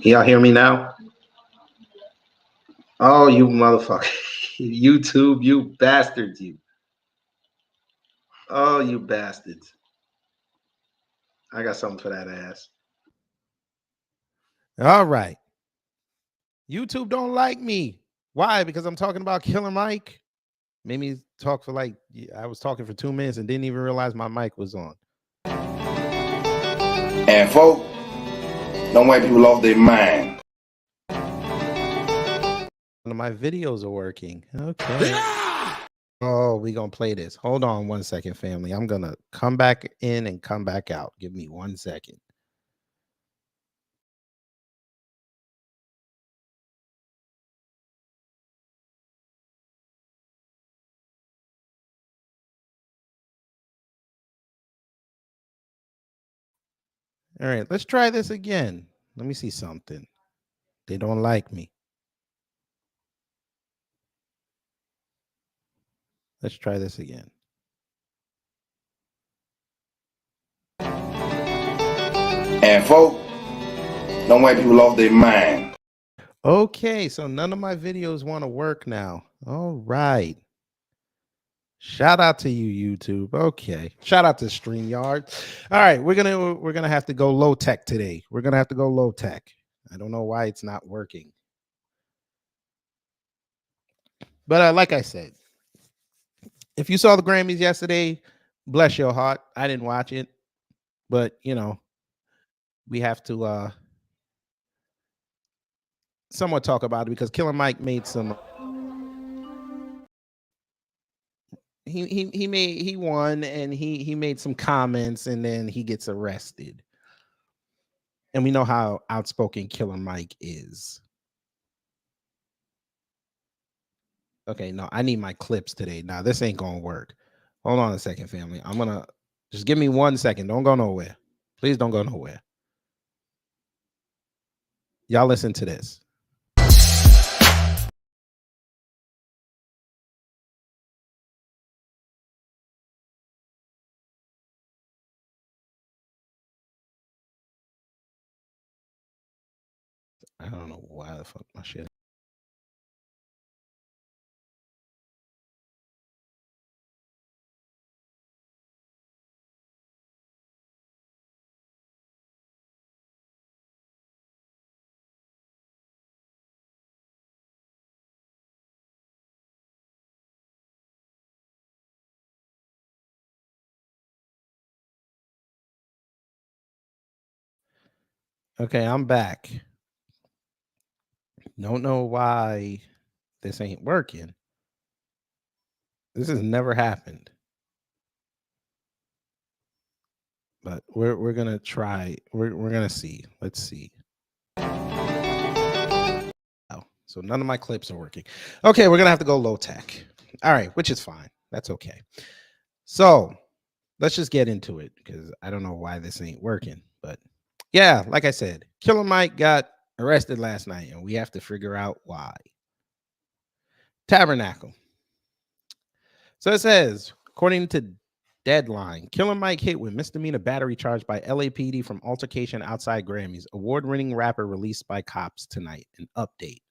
Y'all hear me now? Oh, you motherfucker. YouTube, you bastards, you. Oh, you bastards. I got something for that ass. All right. YouTube don't like me. Why? Because I'm talking about Killer Mike. Made me talk for like, I was talking for 2 minutes and didn't even realize my mic was on. And folk, don't make people off their mind. None of my videos are working. Okay. Oh, we gonna play this. Hold on 1 second, family. I'm gonna come back in and come back out. Give me 1 second. All right, let's try this again. Let me see something. They don't like me. Let's try this again. And folk, don't make people off their mind. Okay, so none of my videos want to work now. All right. Shout out to you, YouTube. Okay. Shout out to StreamYard. All right, we're gonna have to go low tech today. We're gonna have to go low tech. I don't know why it's not working. But like I said, if you saw the Grammys yesterday, bless your heart. I didn't watch it, but you know, we have to somewhat talk about it because Killer Mike made some. He won and he made some comments and then he gets arrested. And we know how outspoken Killer Mike is. Okay, no, I need my clips today. Now this ain't gonna work. Hold on a second, family. I'm gonna just give me 1 second. Don't go nowhere. Please don't go nowhere. Y'all listen to this. I don't know why the fuck my shit. Okay, I'm back. Don't know why this ain't working. This has never happened. But we're gonna try. We're gonna see. Let's see. Oh, so none of my clips are working. Okay, we're gonna have to go low tech. All right, which is fine. That's okay. So let's just get into it because I don't know why this ain't working. But yeah, like I said, Killer Mike got arrested last night, and we have to figure out why. Tabernacle. So it says, according to Deadline, Killer Mike hit with misdemeanor battery charge by LAPD from altercation outside Grammys. Award-winning rapper released by cops tonight. An update.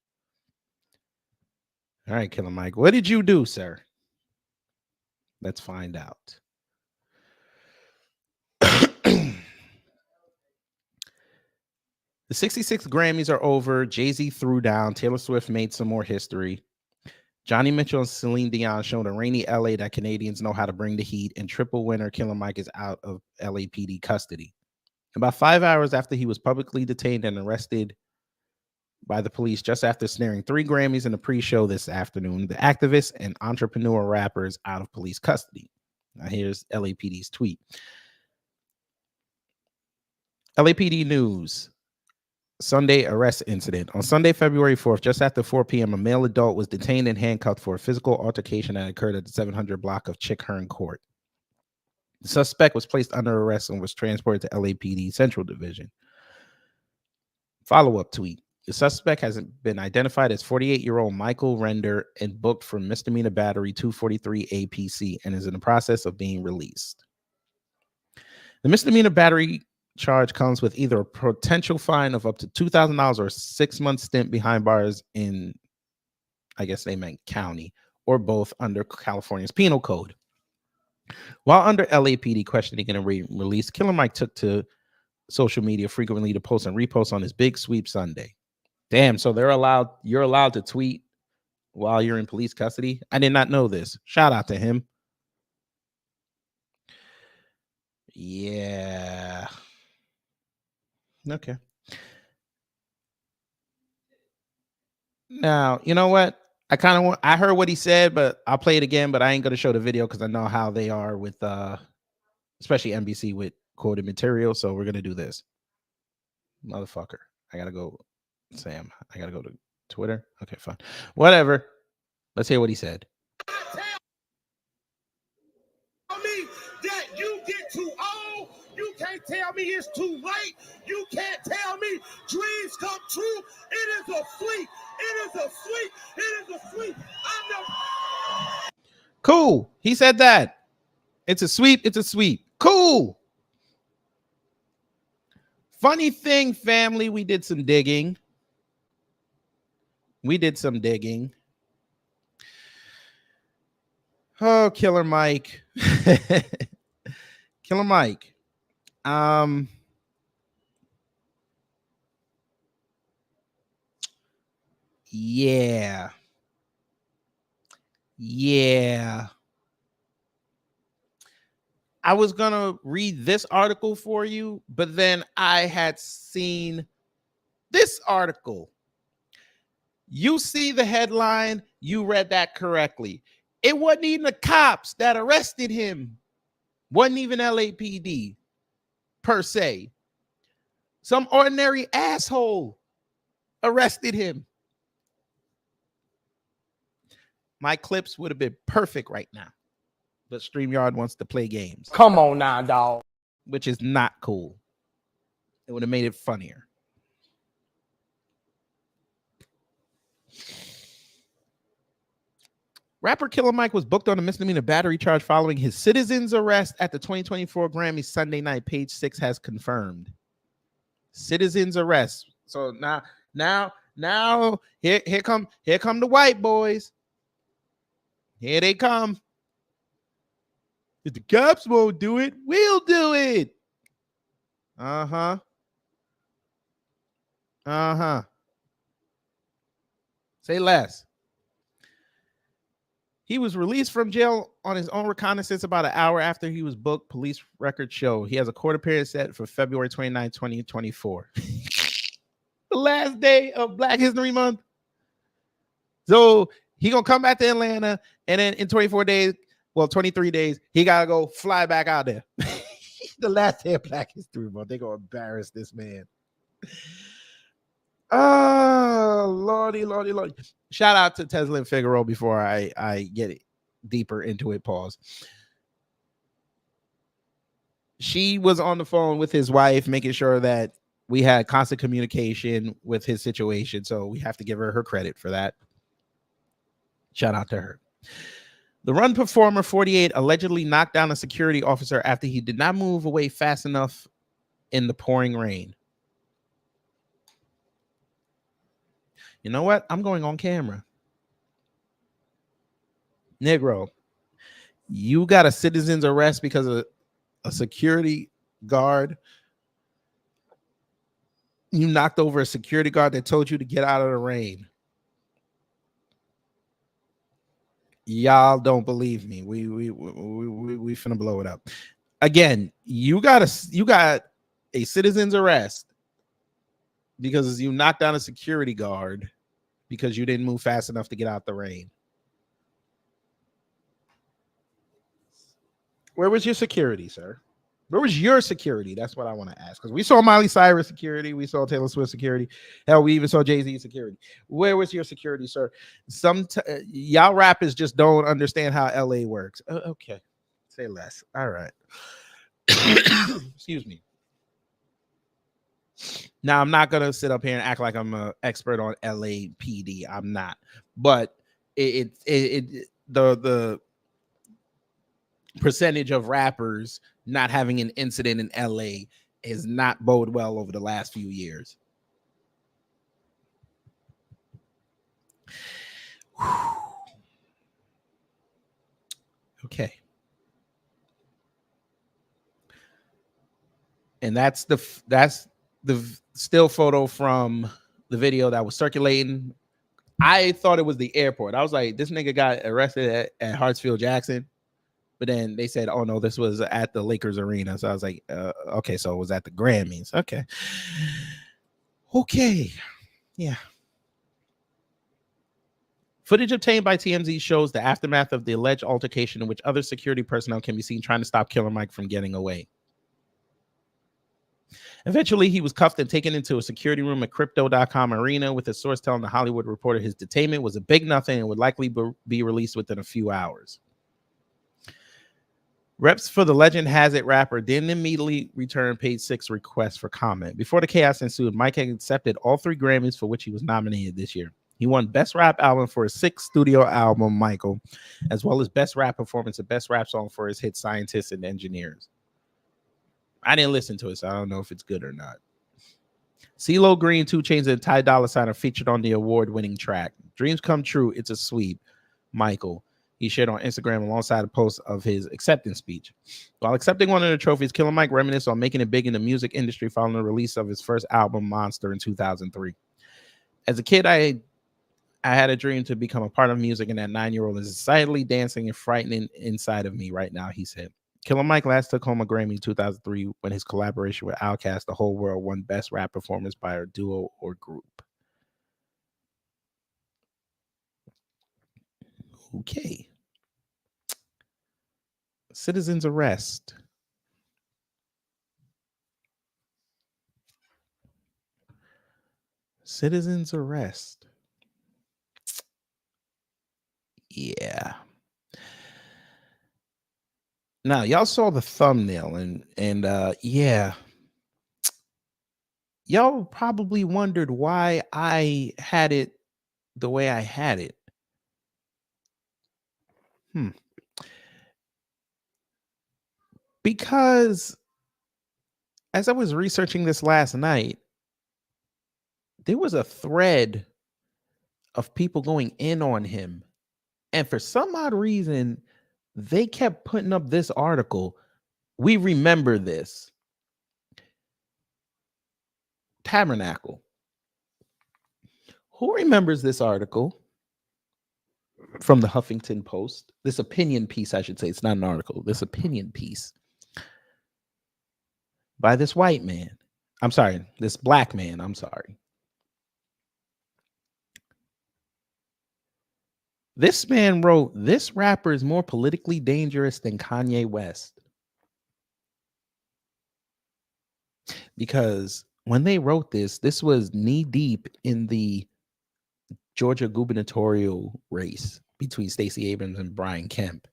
All right, Killer Mike, what did you do, sir? Let's find out. The 66 Grammys are over. Jay-Z threw down. Taylor Swift made some more history. Johnny Mitchell and Celine Dion showed a rainy LA that Canadians know how to bring the heat, and triple winner Killer Mike is out of LAPD custody. About 5 hours after he was publicly detained and arrested by the police just after snaring 3 Grammys in a pre-show this afternoon, the activist and entrepreneur rapper is out of police custody. Now here's LAPD's tweet. LAPD News. Sunday arrest incident. On Sunday, February 4th, just after 4 p.m., a male adult was detained and handcuffed for a physical altercation that occurred at the 700 block of Chick-Hearn Court. The suspect was placed under arrest and was transported to LAPD Central Division. Follow-up tweet. The suspect has been identified as 48-year-old Michael Render and booked for misdemeanor battery 243 APC and is in the process of being released. The misdemeanor battery charge comes with either a potential fine of up to $2,000 or a 6-month stint behind bars in, I guess they meant county, or both under California's penal code. While under LAPD questioning and release, Killer Mike took to social media frequently to post and repost on his Big Sweep Sunday. Damn, so you're allowed to tweet while you're in police custody? I did not know this. Shout out to him. Yeah. Okay. Now, you know what? I heard what he said, but I'll play it again, but I ain't gonna show the video because I know how they are with especially NBC with quoted material. So we're gonna do this. Motherfucker. I gotta go, Sam. I gotta go to Twitter. Okay, fine. Whatever. Let's hear what he said. Tell me that you get too old. You can't tell me it's too late. You can't tell me dreams come true. It is a sleep. It is a sleep. It is a sleep. Cool. He said that. It's a sweep. It's a sweep. Cool. Funny thing, family, we did some digging. Oh, Killer Mike. Killer Mike. Yeah. I was gonna read this article for you, but then I had seen this article. You see the headline, you read that correctly. It wasn't even the cops that arrested him. Wasn't even LAPD per se. Some ordinary asshole arrested him. My clips would have been perfect right now, but StreamYard wants to play games. Come on now, dog. Which is not cool. It would have made it funnier. Rapper Killer Mike was booked on a misdemeanor battery charge following his citizen's arrest at the 2024 Grammys Sunday night. Page 6 has confirmed. Citizen's arrest. So now here come the white boys. Here they come. If the cops won't do it, we'll do it. Uh-huh. Say less. He was released from jail on his own reconnaissance about an hour after he was booked, police records show. He has a court appearance set for February 29, 2024. The last day of Black History Month. So he gonna come back to Atlanta, and then in 23 days, he gotta go fly back out there. The last day of Black History Month. They're gonna embarrass this man. Oh, Lordy. Shout out to Tesla and Figaro before I get it deeper into it. Pause. She was on the phone with his wife, making sure that we had constant communication with his situation. So we have to give her credit for that. Shout out to her. The Run performer 48 allegedly knocked down a security officer after he did not move away fast enough in the pouring rain. You know what? I'm going on camera. Negro, you got a citizen's arrest because of a security guard. You knocked over a security guard that told you to get out of the rain. Y'all don't believe me. We finna blow it up. Again, you got a citizen's arrest because you knocked down a security guard because you didn't move fast enough to get out the rain. Where was your security, sir? Where was your security? That's what I want to ask. Because we saw Miley Cyrus security. We saw Taylor Swift security. Hell, we even saw Jay-Z security. Where was your security, sir? Y'all rappers just don't understand how LA works. Okay. Say less. All right. Excuse me. Now, I'm not going to sit up here and act like I'm an expert on LAPD. I'm not. But the percentage of rappers not having an incident in LA is not bode well over the last few years. Okay. And that's the still photo from the video that was circulating. I thought it was the airport. I was like, this nigga got arrested at Hartsfield Jackson. But then they said, oh no, this was at the Lakers arena. So I was like, okay, so it was at the Grammys. Okay. Yeah. Footage obtained by TMZ shows the aftermath of the alleged altercation in which other security personnel can be seen trying to stop Killer Mike from getting away. Eventually, he was cuffed and taken into a security room at Crypto.com arena, with a source telling the Hollywood Reporter his detainment was a big nothing and would likely be released within a few hours. Reps for the Legend Has It rapper didn't immediately return page 6 requests for comment. Before the chaos ensued, Mike had accepted all 3 Grammys for which he was nominated this year. He won Best Rap Album for his 6th studio album, Michael, as well as Best Rap Performance and Best Rap Song for his hit Scientists and Engineers. I didn't listen to it, so I don't know if it's good or not. CeeLo Green, 2 Chainz, and Ty Dolla $ign are featured on the award-winning track. Dreams Come True, It's a Sweep, Michael. He shared on Instagram alongside a post of his acceptance speech. While accepting one of the trophies, Killer Mike reminisced on making it big in the music industry following the release of his first album, Monster, in 2003. As a kid, I had a dream to become a part of music, and that 9-year-old is excitedly dancing and frightening inside of me right now, he said. Killer Mike last took home a Grammy in 2003 when his collaboration with Outkast, The Whole World, won Best Rap Performance by a duo or group. Okay. Citizen's arrest. Citizen's arrest. Yeah. Now, y'all saw the thumbnail and yeah. Y'all probably wondered why I had it the way I had it. Because as I was researching this last night, there was a thread of people going in on him. And for some odd reason, they kept putting up this article. We remember this. Tabernacle. Who remembers this article from the Huffington Post? This opinion piece, I should say. It's not an article. This opinion piece by this white man. I'm sorry, this black man. I'm sorry. This man wrote, "This rapper is more politically dangerous than Kanye West." Because when they wrote this, this was knee deep in the Georgia gubernatorial race between Stacey Abrams and Brian Kemp.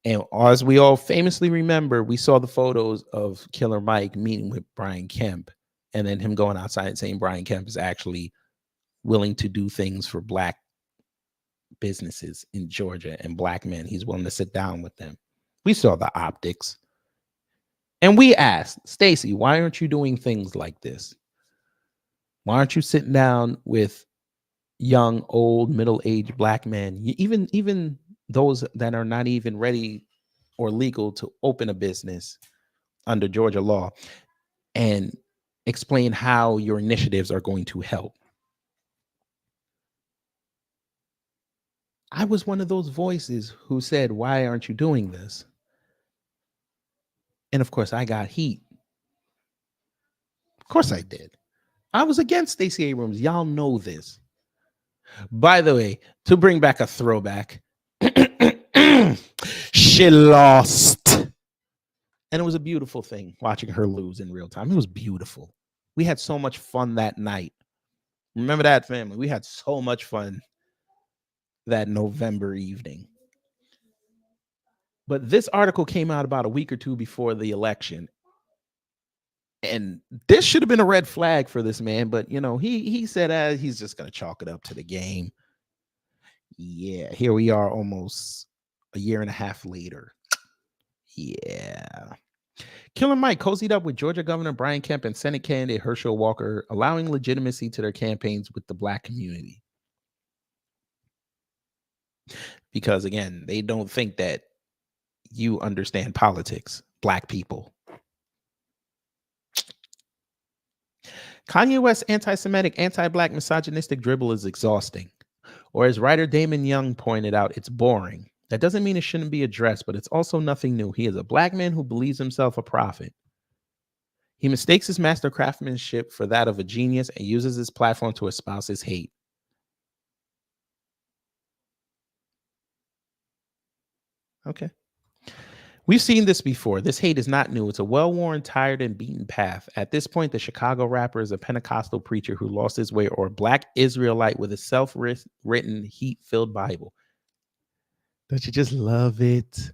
And as we all famously remember, we saw the photos of Killer Mike meeting with Brian Kemp and then him going outside and saying Brian Kemp is actually willing to do things for black businesses in Georgia and black men. He's willing to sit down with them. We saw the optics. And we asked, Stacey, why aren't you doing things like this? Why aren't you sitting down with young, old, middle-aged black men, even those that are not even ready or legal to open a business under Georgia law, and explain how your initiatives are going to help? I was one of those voices who said, why aren't you doing this? And of course, I got heat. Of course I did. I was against Stacey Abrams. Y'all know this. By the way, to bring back a throwback, she lost. And it was a beautiful thing watching her lose in real time. It was beautiful. We had so much fun that night. Remember that, family? We had so much fun that November evening. But this article came out about a week or two before the election. And this should have been a red flag for this man. But, you know, he said he's just going to chalk it up to the game. Yeah, here we are almost a year and a half later. Yeah. Killer Mike cozied up with Georgia Governor Brian Kemp and Senate candidate Herschel Walker, allowing legitimacy to their campaigns with the Black community. Because, again, they don't think that you understand politics, Black people. Kanye West's anti-Semitic, anti-Black, misogynistic dribble is exhausting. Or as writer Damon Young pointed out, it's boring. That doesn't mean it shouldn't be addressed, but it's also nothing new. He is a Black man who believes himself a prophet. He mistakes his master craftsmanship for that of a genius and uses his platform to espouse his hate. Okay. We've seen this before. This hate is not new. It's a well-worn, tired, and beaten path. At this point, the Chicago rapper is a Pentecostal preacher who lost his way, or a Black Israelite with a self-written, heat-filled Bible. Don't you just love it?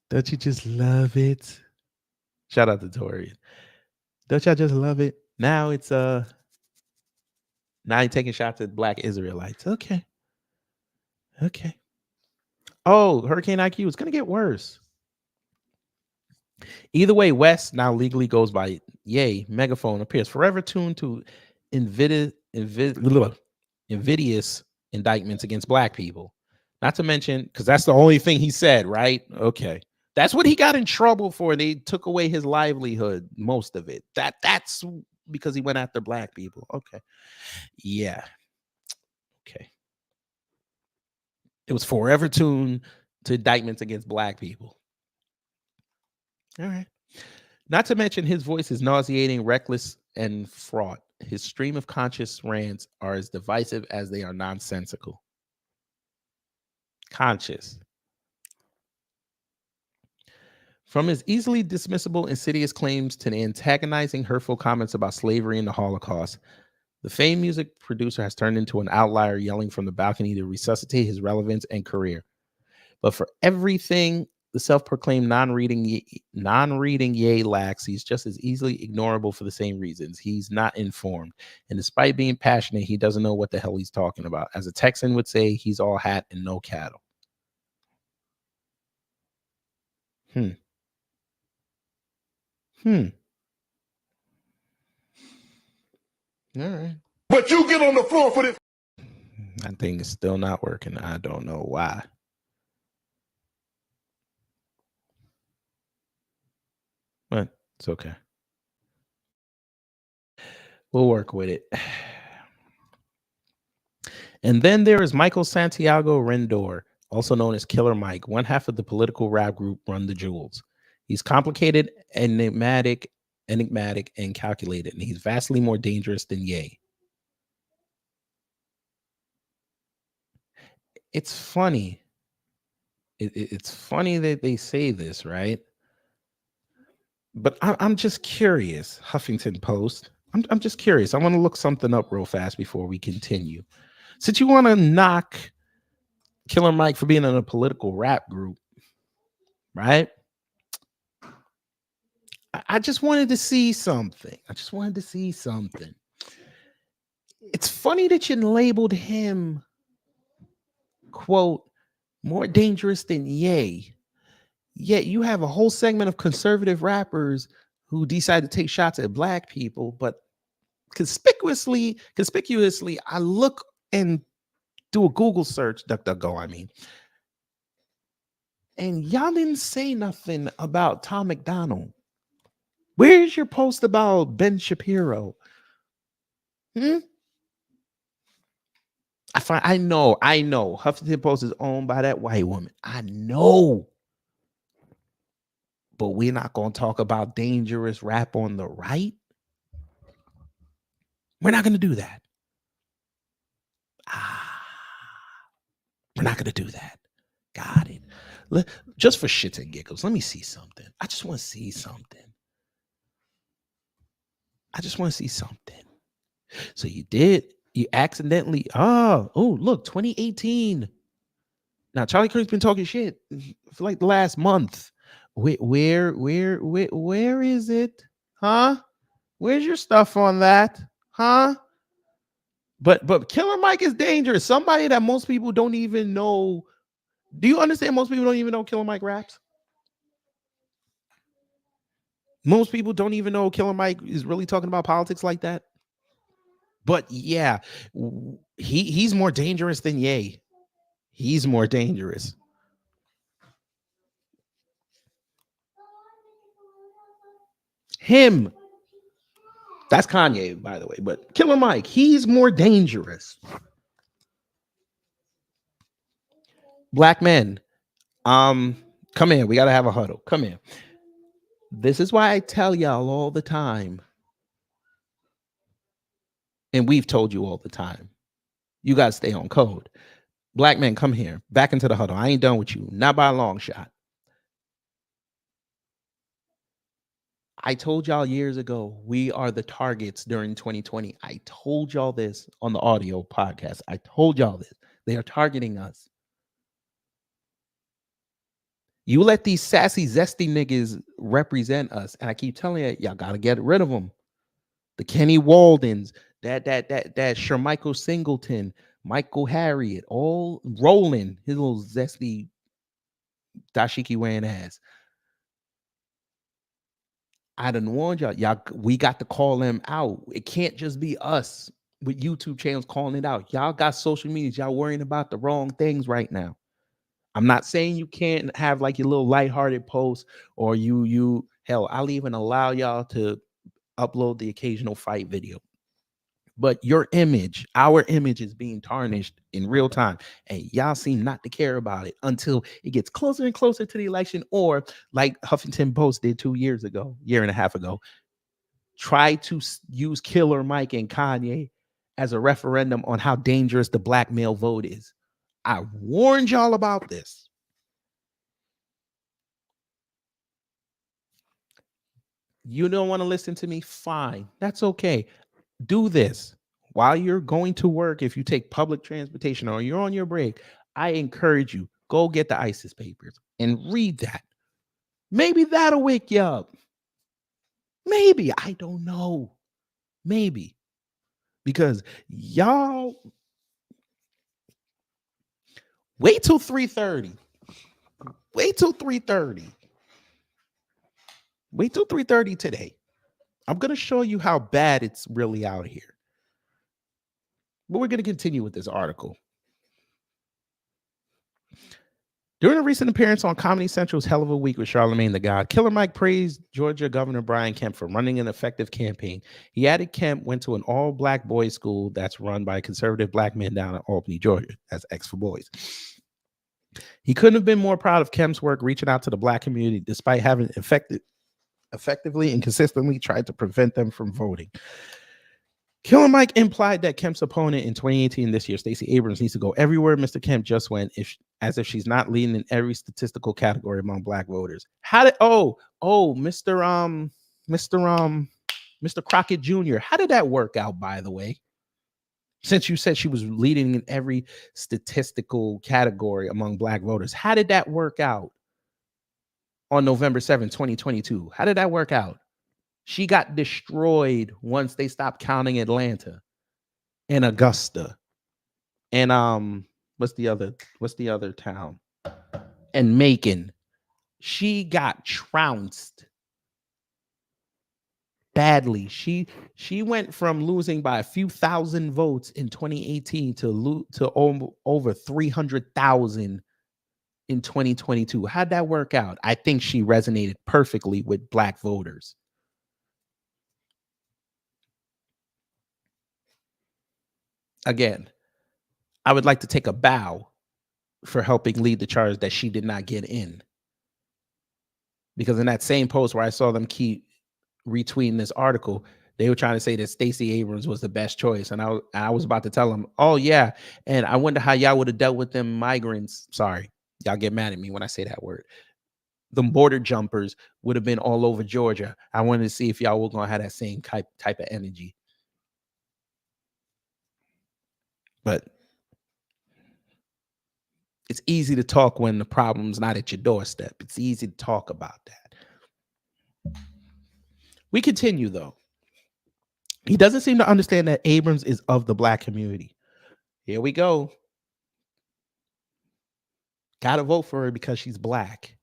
Don't you just love it? Shout out to Torian. Don't y'all just love it? Now it's now you're taking shots at Black Israelites. Okay. Oh, Hurricane IQ, it's gonna get worse. Either way, West now legally goes by Ye. Megaphone appears forever tuned to invidious indictments against Black people. Not to mention, because that's the only thing he said, right? Okay. That's what he got in trouble for. They took away his livelihood, most of it. That's because he went after Black people. Okay. Yeah. Okay. It was forever tuned to indictments against Black people. All right. Not to mention his voice is nauseating, reckless, and fraught. His stream of conscious rants are as divisive as they are nonsensical. Conscious. From his easily dismissible, insidious claims to the antagonizing, hurtful comments about slavery and the Holocaust, the famed music producer has turned into an outlier yelling from the balcony to resuscitate his relevance and career. But for everything the self-proclaimed non-reading Ye lacks, he's just as easily ignorable for the same reasons. He's not informed. And despite being passionate, he doesn't know what the hell he's talking about. As a Texan would say, he's all hat and no cattle. All right. But you get on the floor for this. That thing is still not working. I don't know why. But it's okay. We'll work with it. And then there is Michael Santiago Rendor, also known as Killer Mike, one half of the political rap group Run the Jewels. He's complicated, enigmatic, and calculated, and he's vastly more dangerous than Ye. It's funny. It's funny that they say this, right? But I'm just curious, Huffington Post. I'm just curious. I want to look something up real fast before we continue. Since you want to knock Killer Mike for being in a political rap group, right? I just wanted to see something. It's funny that you labeled him, quote, more dangerous than Ye. Yet you have a whole segment of conservative rappers who decide to take shots at Black people, but conspicuously, I look and do a Google search, DuckDuckGo, I mean, and y'all didn't say nothing about Tom McDonald. Where's your post about Ben Shapiro? I know. Huffington Post is owned by that white woman. I know. But we're not going to talk about dangerous rap on the right. We're not going to do that. We're not going to do that. Got it. Just for shits and giggles, let me see something. I just want to see something. So you accidentally, look, 2018. Now, Charlie Kirk's been talking shit for like the last month. Where is it? Huh? Where's your stuff on that? Huh? But Killer Mike is dangerous. Somebody that most people don't even know. Do you understand? Most people don't even know Killer Mike raps. Most people don't even know Killer Mike is really talking about politics like that. But yeah, he's more dangerous than Ye. He's more dangerous. Him. That's Kanye, by the way. But Killer Mike, he's more dangerous. Black men, come in. We got to have a huddle. Come in. This is why I tell y'all all the time. And we've told you all the time. You got to stay on code. Black men, come here. Back into the huddle. I ain't done with you. Not by a long shot. I told y'all years ago, we are the targets during 2020. I told y'all this on the audio podcast. I told y'all this. They are targeting us. You let these sassy, zesty niggas represent us. And I keep telling you, y'all got to get rid of them. The Kenny Waldens, that Shermichael Singleton, Michael Harriet, all rolling his little zesty dashiki wearing ass. I done warned y'all, we got to call them out. It can't just be us with YouTube channels calling it out. Y'all got social media. Y'all worrying about the wrong things right now. I'm not saying you can't have like your little lighthearted posts or hell, I'll even allow y'all to upload the occasional fight video. But your image, our image is being tarnished in real time. And y'all seem not to care about it until it gets closer and closer to the election. Or like Huffington Post did 2 years ago, year and a half ago, try to use Killer Mike and Kanye as a referendum on how dangerous the black male vote is. I warned y'all about this. You don't want to listen to me? Fine. That's okay. Do this while you're going to work. If you take public transportation or you're on your break, I encourage you, go get the ISIS papers and read that. Maybe that'll wake you up. Maybe. I don't know. Maybe. Because y'all wait till 3:30. Wait till 3:30. Wait till 3:30 today. I'm going to show you how bad it's really out here. But we're going to continue with this article. During a recent appearance on Comedy Central's Hell of a Week with Charlamagne the God, Killer Mike praised Georgia Governor Brian Kemp for running an effective campaign. He added Kemp went to an all-black boys' school that's run by conservative black men down in Albany, Georgia. That's X for Boys. He couldn't have been more proud of Kemp's work reaching out to the black community despite having effectively and consistently tried to prevent them from voting. Killer Mike implied that Kemp's opponent in 2018 this year, Stacey Abrams, needs to go everywhere Mr. Kemp just went, as if she's not leading in every statistical category among black voters. Mr. Crockett Jr., how did that work out, by the way? Since you said she was leading in every statistical category among black voters, how did that work out on November 7, 2022? How did that work out? She got destroyed once they stopped counting Atlanta and Augusta. And what's the other town? And Macon. She got trounced badly. She went from losing by a few thousand votes in 2018 to over 300,000 in 2022. How'd that work out? I think she resonated perfectly with black voters. Again, I would like to take a bow for helping lead the charge that she did not get in. Because in that same post where I saw them keep retweeting this article, they were trying to say that Stacey Abrams was the best choice. And I was about to tell them, oh, yeah. And I wonder how y'all would have dealt with them migrants. Sorry, y'all get mad at me when I say that word. The border jumpers would have been all over Georgia. I wanted to see if y'all were going to have that same type of energy. But it's easy to talk when the problem's not at your doorstep. It's easy to talk about that. We continue, though. He doesn't seem to understand that Abrams is of the black community. Here we go. Gotta vote for her because she's black.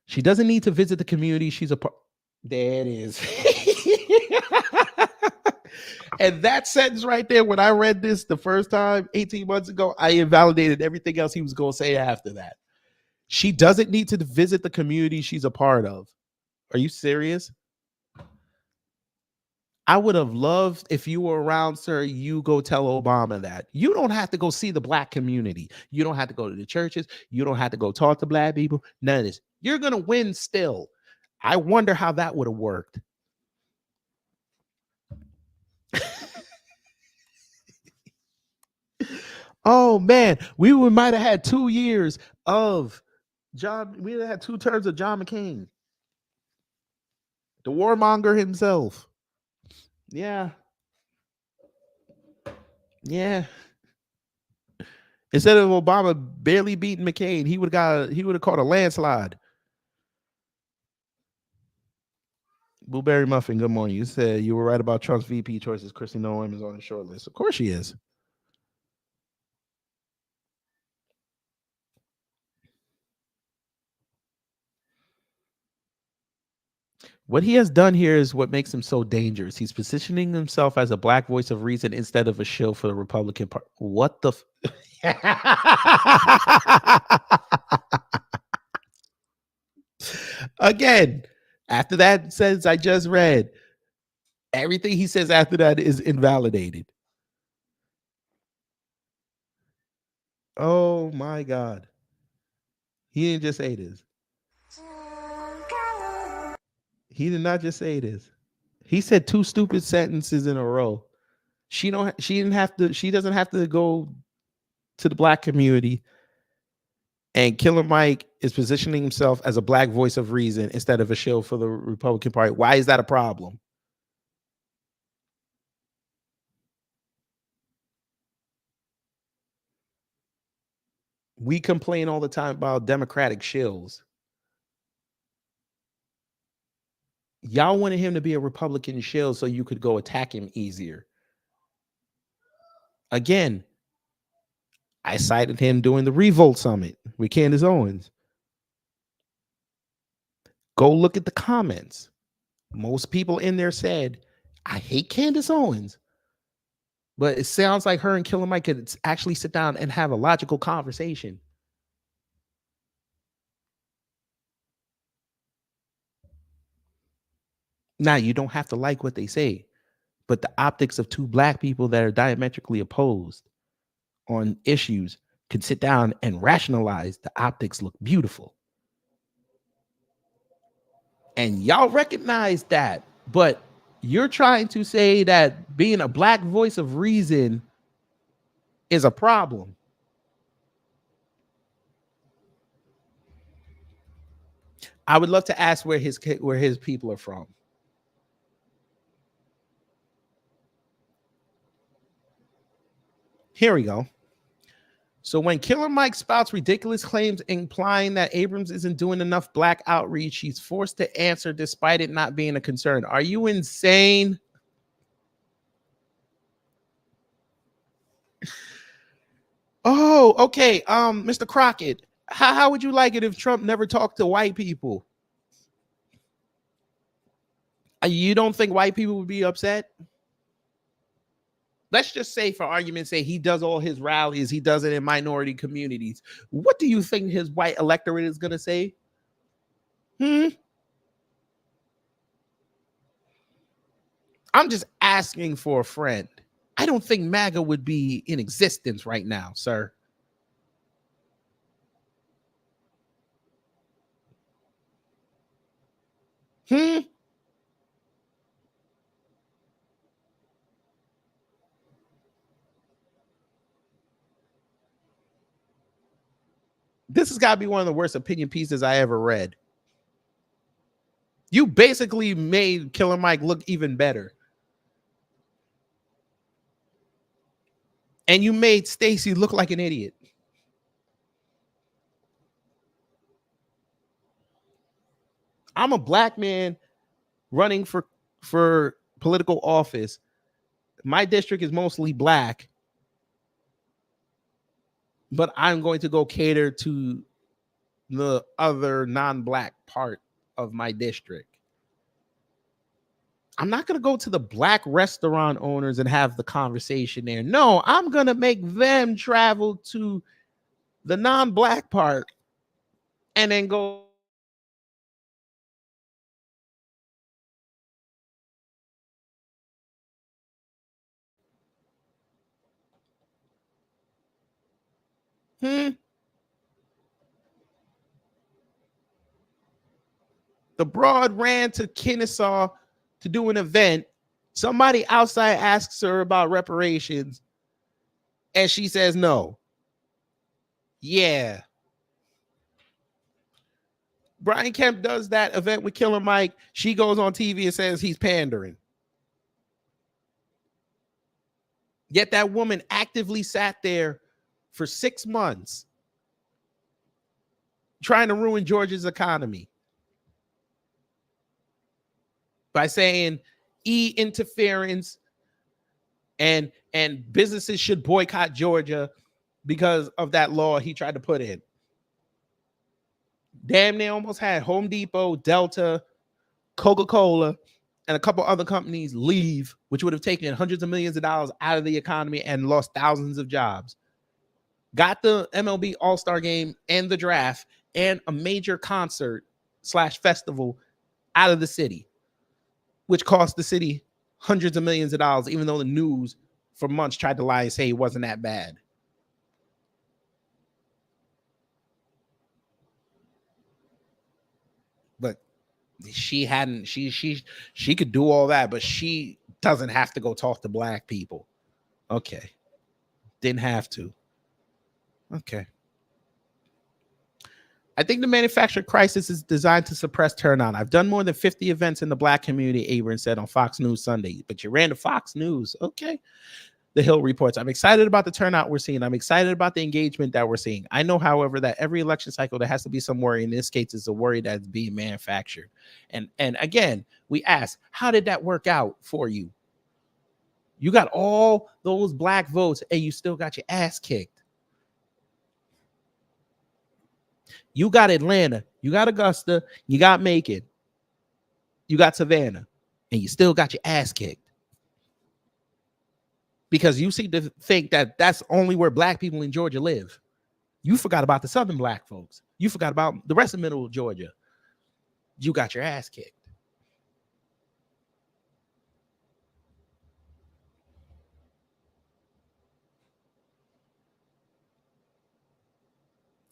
She doesn't need to visit the community. She's a part. There it is. And that sentence right there, when I read this the first time 18 months ago, I invalidated everything else he was going to say after that. She doesn't need to visit the community she's a part of. Are you serious? I would have loved if you were around, sir, you go tell Obama that. You don't have to go see the black community. You don't have to go to the churches. You don't have to go talk to black people. None of this. You're going to win still. I wonder how that would have worked. Oh, man. We might have had 2 years of John. We had 2 terms of John McCain. The warmonger himself. Yeah. Yeah. Instead of Obama barely beating McCain, he would have caught a landslide. Blueberry Muffin, good morning. You said you were right about Trump's VP choices. Kristi Noem is on the short list. Of course she is. What he has done here is what makes him so dangerous. He's positioning himself as a black voice of reason instead of a shill for the Republican Party. What the? Again, after that sentence I just read, everything he says after that is invalidated. Oh my God. He didn't just say this. He did not just say this. He said 2 stupid sentences in a row. She doesn't have to go to the black community. And Killer Mike is positioning himself as a black voice of reason instead of a shill for the Republican Party. Why is that a problem? We complain all the time about Democratic shills. Y'all wanted him to be a Republican shill so you could go attack him easier. Again, I cited him during the Revolt Summit with Candace Owens. Go look at the comments. Most people in there said, I hate Candace Owens. But it sounds like her and Killer Mike could actually sit down and have a logical conversation. Now, you don't have to like what they say, but the optics of 2 black people that are diametrically opposed on issues can sit down and rationalize the optics look beautiful. And y'all recognize that, but you're trying to say that being a black voice of reason is a problem. I would love to ask where his people are from. Here we go. So when Killer Mike spouts ridiculous claims implying that Abrams isn't doing enough black outreach, he's forced to answer despite it not being a concern. Are you insane? Oh, okay. Mr. Crockett, how would you like it if Trump never talked to white people? You don't think white people would be upset? Let's just say, for argument's sake, he does all his rallies. He does it in minority communities. What do you think his white electorate is going to say? I'm just asking for a friend. I don't think MAGA would be in existence right now, sir. This has got to be one of the worst opinion pieces I ever read. You basically made Killer Mike look even better. And you made Stacey look like an idiot. I'm a black man running for political office. My district is mostly black, but I'm going to go cater to the other non-black part of my district. I'm not going to go to the black restaurant owners and have the conversation there. No, I'm going to make them travel to the non-black part and then go. The broad ran to Kennesaw to do an event. Somebody outside asks her about reparations, and she says no. Yeah. Brian Kemp does that event with Killer Mike. She goes on TV and says he's pandering. Yet that woman actively sat there for 6 months trying to ruin Georgia's economy by saying interference and businesses should boycott Georgia because of that law he tried to put in. Damn, they almost had Home Depot, Delta, Coca-Cola, and a couple other companies leave, which would have taken hundreds of millions of dollars out of the economy and lost thousands of jobs. Got the MLB All-Star game and the draft and a major concert / festival out of the city, which cost the city hundreds of millions of dollars, even though the news for months tried to lie and say it wasn't that bad. But she could do all that, but she doesn't have to go talk to black people. Okay. Didn't have to. Okay. I think the manufacturer crisis is designed to suppress turnout. I've done more than 50 events in the black community, Abrams said on Fox News Sunday. But you ran to Fox News. Okay. The Hill reports, I'm excited about the turnout we're seeing. I'm excited about the engagement that we're seeing. I know, however, that every election cycle, there has to be some worry. In this case, it's a worry that's being manufactured. And again, we ask, how did that work out for you? You got all those black votes and you still got your ass kicked. You got Atlanta, you got Augusta, you got Macon, you got Savannah, and you still got your ass kicked. Because you seem to think that that's only where black people in Georgia live. You forgot about the southern black folks. You forgot about the rest of middle Georgia. You got your ass kicked.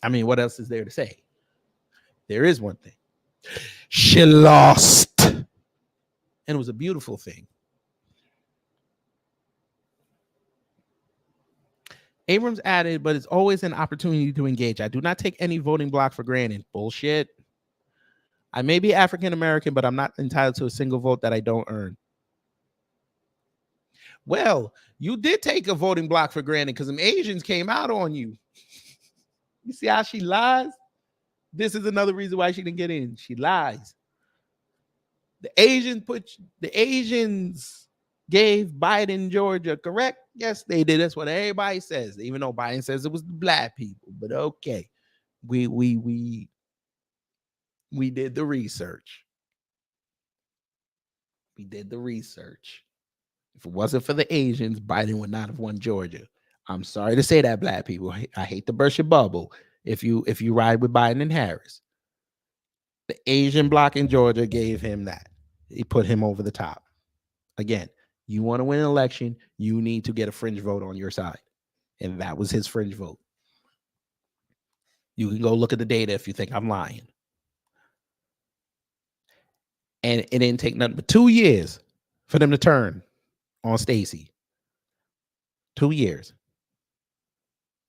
I mean, what else is there to say? There is one thing. She lost. And it was a beautiful thing. Abrams added, but it's always an opportunity to engage. I do not take any voting block for granted. Bullshit. I may be African-American, but I'm not entitled to a single vote that I don't earn. Well, you did take a voting block for granted because them Asians came out on you. You see how she lies? This is another reason why she didn't get in. She lies. The Asians gave Biden Georgia, correct? Yes, they did. That's what everybody says, even though Biden says it was the black people. But okay, we did the research. We did the research. If it wasn't for the Asians, Biden would not have won Georgia. I'm sorry to say that, black people. I hate to burst your bubble. If you ride with Biden and Harris, the Asian bloc in Georgia gave him that. He put him over the top. Again, you want to win an election, you need to get a fringe vote on your side. And that was his fringe vote. You can go look at the data if you think I'm lying. And it didn't take nothing but 2 years for them to turn on Stacey. 2 years.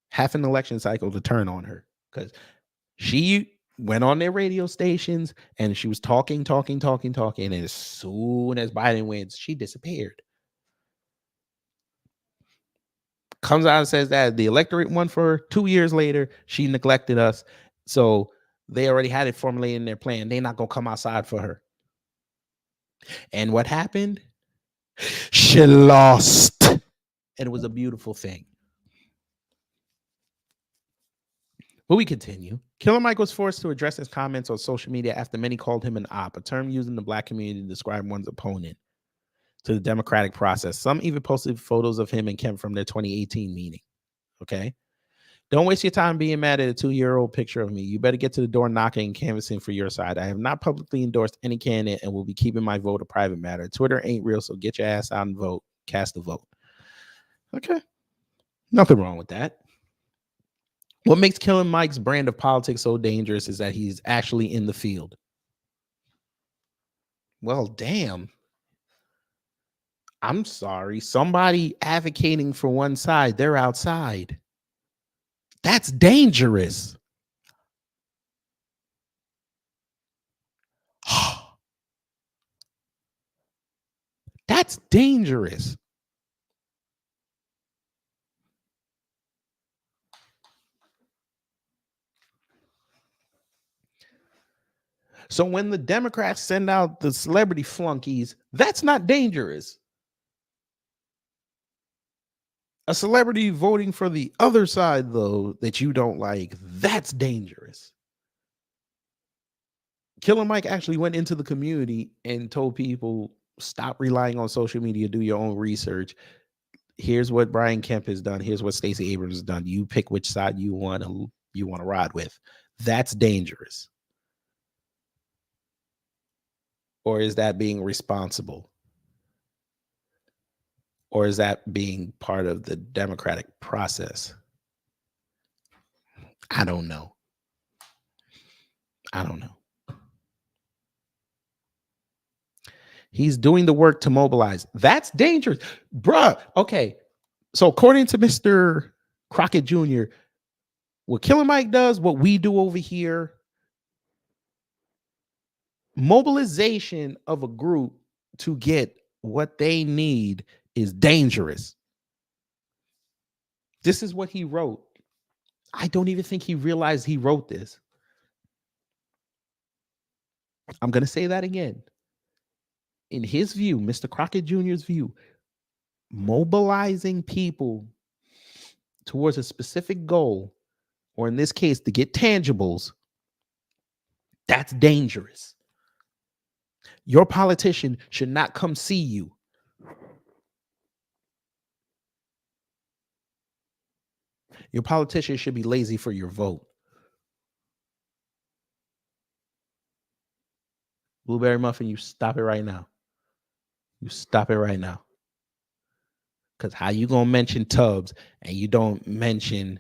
Half an election cycle to turn on her. Because she went on their radio stations and she was talking. And as soon as Biden wins, she disappeared. Comes out and says that the electorate won for 2 years later. She neglected us. So they already had it formulated in their plan. They're not going to come outside for her. And what happened? She lost. And it was a beautiful thing. But we continue. Killer Mike was forced to address his comments on social media after many called him an op, a term used in the black community to describe one's opponent to the democratic process. Some even posted photos of him and Kemp from their 2018 meeting. Okay. Don't waste your time being mad at a 2-year-old picture of me. You better get to the door knocking and canvassing for your side. I have not publicly endorsed any candidate and will be keeping my vote a private matter. Twitter ain't real, so get your ass out and vote. Cast a vote. Okay. Nothing wrong with that. What makes Killer Mike's brand of politics so dangerous is that he's actually in the field. Well, damn. I'm sorry. Somebody advocating for one side, they're outside. That's dangerous. That's dangerous. So when the Democrats send out the celebrity flunkies, that's not dangerous. A celebrity voting for the other side, though, that you don't like, that's dangerous. Killer Mike actually went into the community and told people, stop relying on social media, do your own research. Here's what Brian Kemp has done. Here's what Stacey Abrams has done. You pick which side you want to ride with. That's dangerous. Or is that being responsible? Or is that being part of the democratic process? I don't know. He's doing the work to mobilize. That's dangerous. Bruh. Okay. So according to Mr. Crockett Jr., what Killer Mike does, what we do over here, mobilization of a group to get what they need is dangerous. This is what he wrote. I don't even think he realized he wrote this. I'm going to say that again. In his view, Mr. Crockett Jr.'s view, mobilizing people towards a specific goal, or in this case, to get tangibles, that's dangerous. Your politician should not come see you. Your politician should be lazy for your vote. Blueberry Muffin, you stop it right now. You stop it right now. Because how you going to mention Tubbs and you don't mention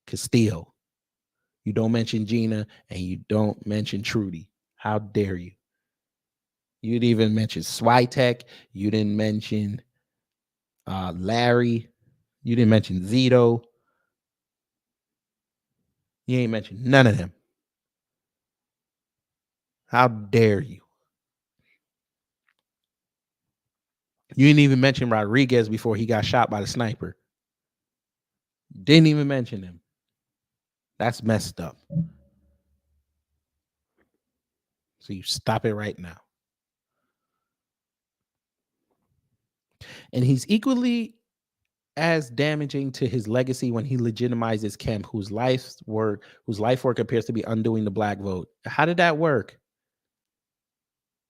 Castillo? You don't mention Gina and you don't mention Trudy. How dare you? You didn't even mention Switek. You didn't mention Larry. You didn't mention Zito. You ain't mentioned none of them. How dare you? You didn't even mention Rodriguez before he got shot by the sniper. Didn't even mention him. That's messed up. So you stop it right now. And he's equally as damaging to his legacy when he legitimizes Kemp, whose life work appears to be undoing the black vote. How did that work?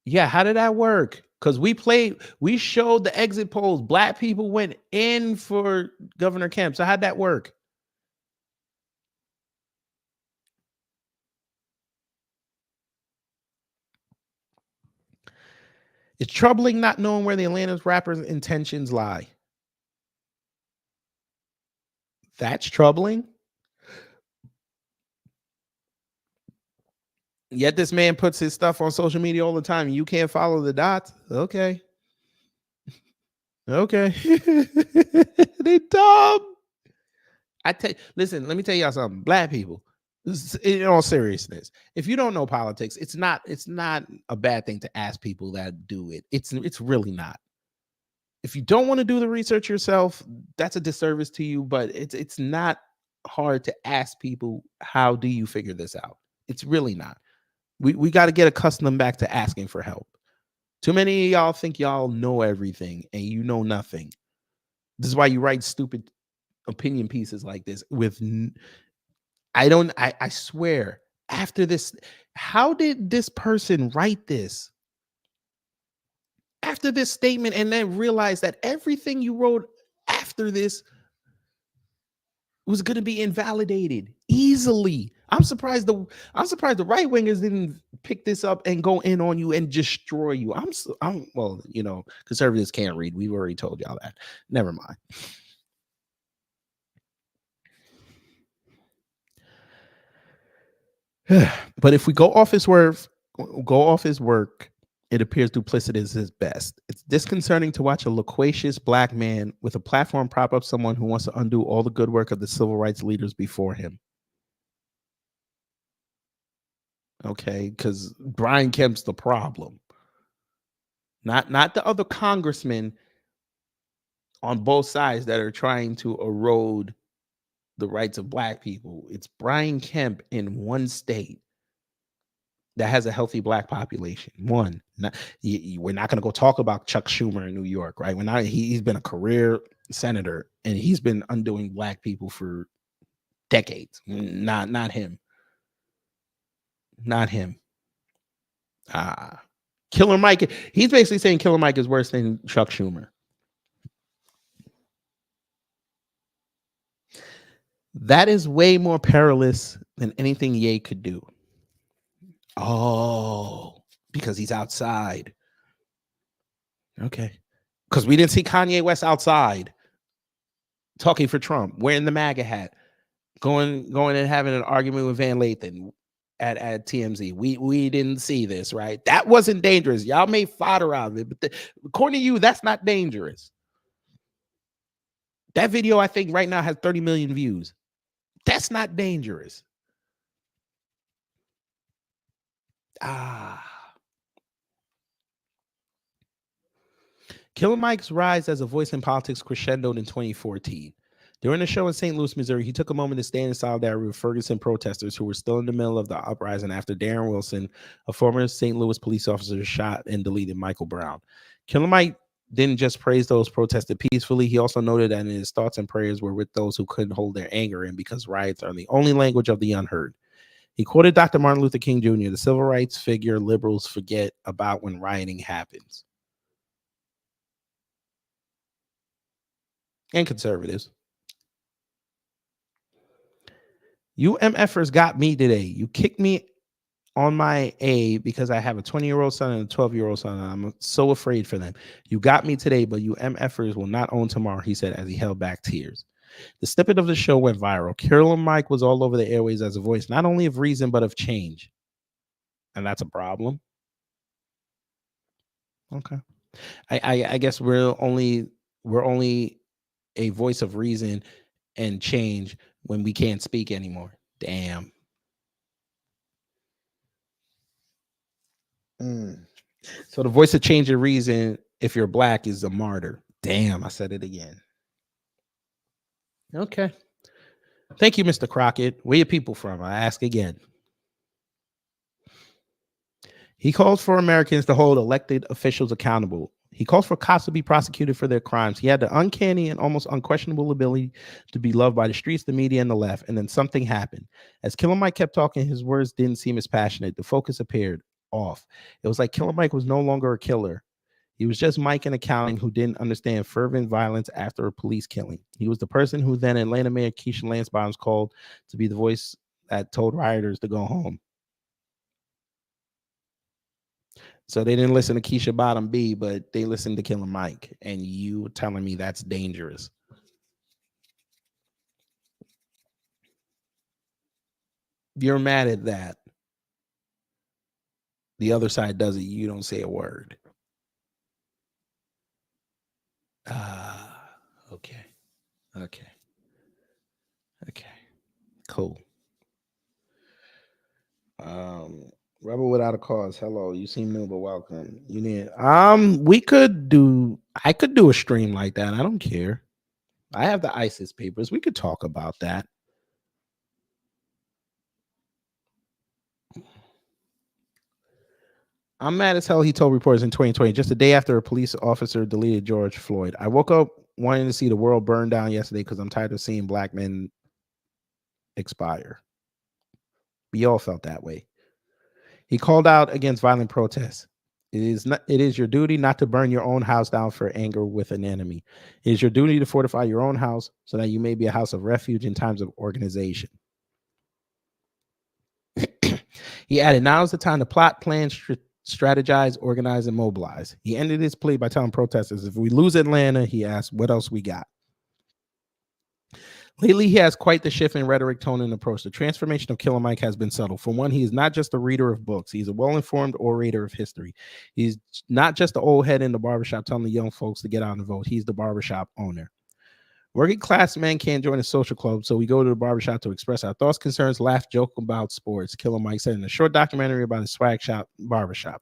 Yeah, how did that work? Because we showed the exit polls. Black people went in for Governor Kemp. So how'd that work? It's troubling not knowing where the Atlanta's rappers' intentions lie. That's troubling. Yet this man puts his stuff on social media all the time. You can't follow the dots. Okay. They dumb. Listen, let me tell y'all something. Black people, in all seriousness, if you don't know politics, it's not a bad thing to ask people that do it. It's really not. If you don't want to do the research yourself, that's a disservice to you, but it's not hard to ask people, how do you figure this out? It's really not. We got to get accustomed back to asking for help. Too many of y'all think y'all know everything and you know nothing. This is why you write stupid opinion pieces like this with I swear, after this, how did this person write this? After this statement, and then realize that everything you wrote after this was going to be invalidated easily. I'm surprised the right wingers didn't pick this up and go in on you and destroy you. Well, you know, conservatives can't read. We've already told y'all that. Never mind. But if we go off his work, it appears duplicity is his best. It's disconcerting to watch a loquacious black man with a platform prop up someone who wants to undo all the good work of the civil rights leaders before him. Okay, because Brian Kemp's the problem. Not the other congressmen on both sides that are trying to erode the rights of black people. It's Brian Kemp in one state that has a healthy black population. One, we're not going to go talk about Chuck Schumer in New York, right? He's been a career senator and he's been undoing black people for decades. Not him. Not him. Killer Mike. He's basically saying Killer Mike is worse than Chuck Schumer. That is way more perilous than anything Ye could do. Oh, because he's outside. Okay. Because we didn't see Kanye West outside talking for Trump, wearing the MAGA hat, going and having an argument with Van Lathan at TMZ. We didn't see this, right? That wasn't dangerous. Y'all made fodder out of it, but according to you, that's not dangerous. That video, I think, right now has 30 million views. That's not dangerous. Killer Mike's rise as a voice in politics crescendoed in 2014. During a show in St. Louis, Missouri, he took a moment to stand in solidarity with Ferguson protesters who were still in the middle of the uprising after Darren Wilson, a former St. Louis police officer, shot and deleted Michael Brown. Killer Mike didn't just praise those protested peacefully. He also noted that his thoughts and prayers were with those who couldn't hold their anger in because riots are the only language of the unheard. He quoted Dr. Martin Luther King Jr., the civil rights figure liberals forget about when rioting happens. And conservatives. You MFers got me today. You kicked me on my A because I have a 20-year-old son and a 12-year-old son. And I'm so afraid for them. You got me today, but you MFers will not own tomorrow, he said as he held back tears. The snippet of the show went viral. Killer Mike was all over the airways as a voice, not only of reason, but of change. And that's a problem. Okay. I guess we're only a voice of reason and change when we can't speak anymore. Damn. So the voice of change and reason, if you're black, is a martyr. Damn, I said it again. Okay. Thank you, Mr. Crockett. Where your people from? I ask again. He calls for Americans to hold elected officials accountable. He calls for cops to be prosecuted for their crimes. He had the uncanny and almost unquestionable ability to be loved by the streets, the media, and the left. And then something happened. As Killer Mike kept talking, his words didn't seem as passionate. The focus appeared off. It was like Killer Mike was no longer a killer. He was just Mike in accounting who didn't understand fervent violence after a police killing. He was the person who then Atlanta Mayor Keisha Lance Bottoms called to be the voice that told rioters to go home. So they didn't listen to Keisha Bottom B, but they listened to Killer Mike. And you telling me that's dangerous. You're mad at that. The other side does it. You don't say a word. Okay. Cool. Rebel Without a Cause. Hello, you seem new, but welcome. You need I could do a stream like that. I don't care. I have the ISIS papers. We could talk about that. I'm mad as hell he told reporters in 2020, just a day after a police officer deleted George Floyd. I woke up wanting to see the world burn down yesterday because I'm tired of seeing black men expire. We all felt that way. He called out against violent protests. It is your duty not to burn your own house down for anger with an enemy. It is your duty to fortify your own house so that you may be a house of refuge in times of organization. He added, now is the time to plot, plan, strategize, organize, and mobilize. He ended his plea by telling protesters, if we lose Atlanta, he asked, what else we got? Lately, he has quite the shift in rhetoric, tone, and approach. The transformation of Killer Mike has been subtle. For one, he is not just a reader of books. He's a well-informed orator of history. He's not just the old head in the barbershop telling the young folks to get out and vote. He's the barbershop owner. Working class men can't join a social club, so we go to the barbershop to express our thoughts, concerns, laugh, joke about sports, Killer Mike said in a short documentary about his swag shop barbershop.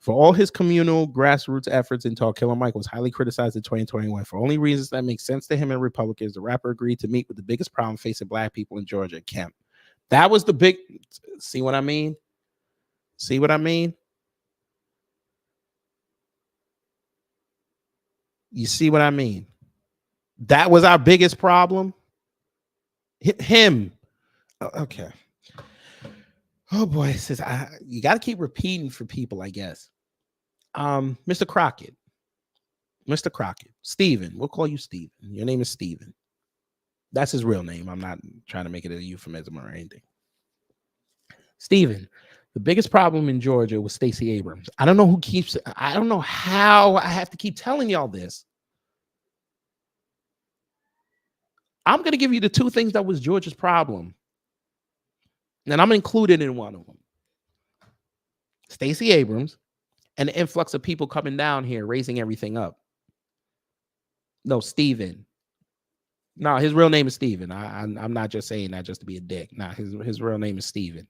For all his communal grassroots efforts in talk, Killer Mike was highly criticized in 2021. For only reasons that make sense to him and Republicans, the rapper agreed to meet with the biggest problem facing black people in Georgia, Kemp. That was the big, see what I mean? See what I mean? You see what I mean? That was our biggest problem. Him. Okay. Oh boy, it says you got to keep repeating for people, I guess. Mr. Crockett. Mr. Crockett. Steven. We'll call you Steven. Your name is Steven. That's his real name. I'm not trying to make it a euphemism or anything. Steven, the biggest problem in Georgia was Stacey Abrams. I don't know how I have to keep telling y'all this. I'm going to give you the two things that was Georgia's problem. And I'm included in one of them. Stacey Abrams and the influx of people coming down here, raising everything up. No, Steven. No, his real name is Steven. I'm not just saying that just to be a dick. No, his real name is Steven.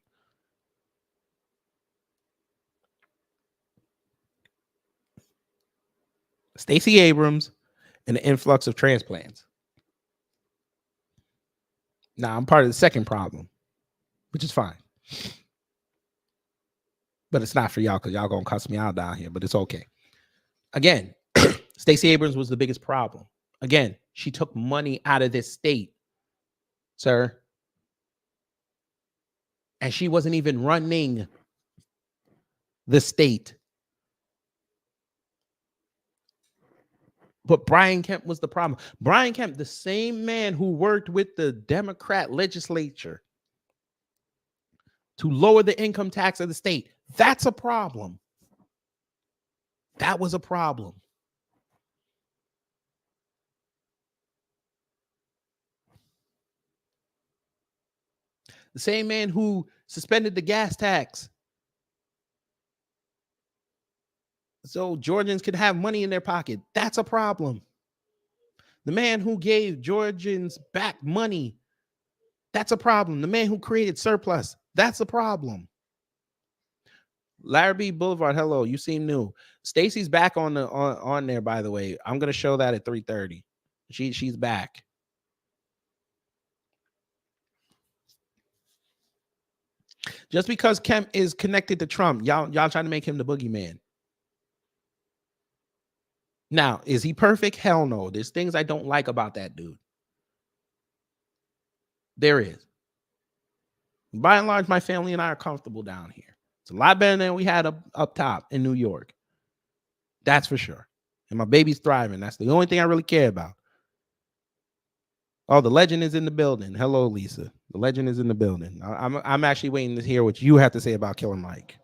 Stacey Abrams and the influx of transplants. Now, I'm part of the second problem, which is fine. But it's not for y'all because y'all going to cuss me out down here, but it's okay. Again, Stacey Abrams was the biggest problem. Again, she took money out of this state, sir. And she wasn't even running the state. But Brian Kemp was the problem. Brian Kemp, the same man who worked with the Democrat legislature to lower the income tax of the state. That's a problem. That was a problem. The same man who suspended the gas tax so Georgians could have money in their pocket. That's a problem. The man who gave Georgians back money. That's a problem. The man who created surplus. That's a problem. Larry B. Boulevard, hello. You seem new. Stacey's back on there, by the way. I'm gonna show that at 3:30. She's back. Just because Kemp is connected to Trump, y'all trying to make him the boogeyman. Now, is he perfect? Hell no. There's things I don't like about that dude. There is. By and large, my family and I are comfortable down here. It's a lot better than we had up top in New York. That's for sure. And my baby's thriving. That's the only thing I really care about. Oh, the legend is in the building. Hello, Lisa. The legend is in the building. I'm actually waiting to hear what you have to say about Killer Mike.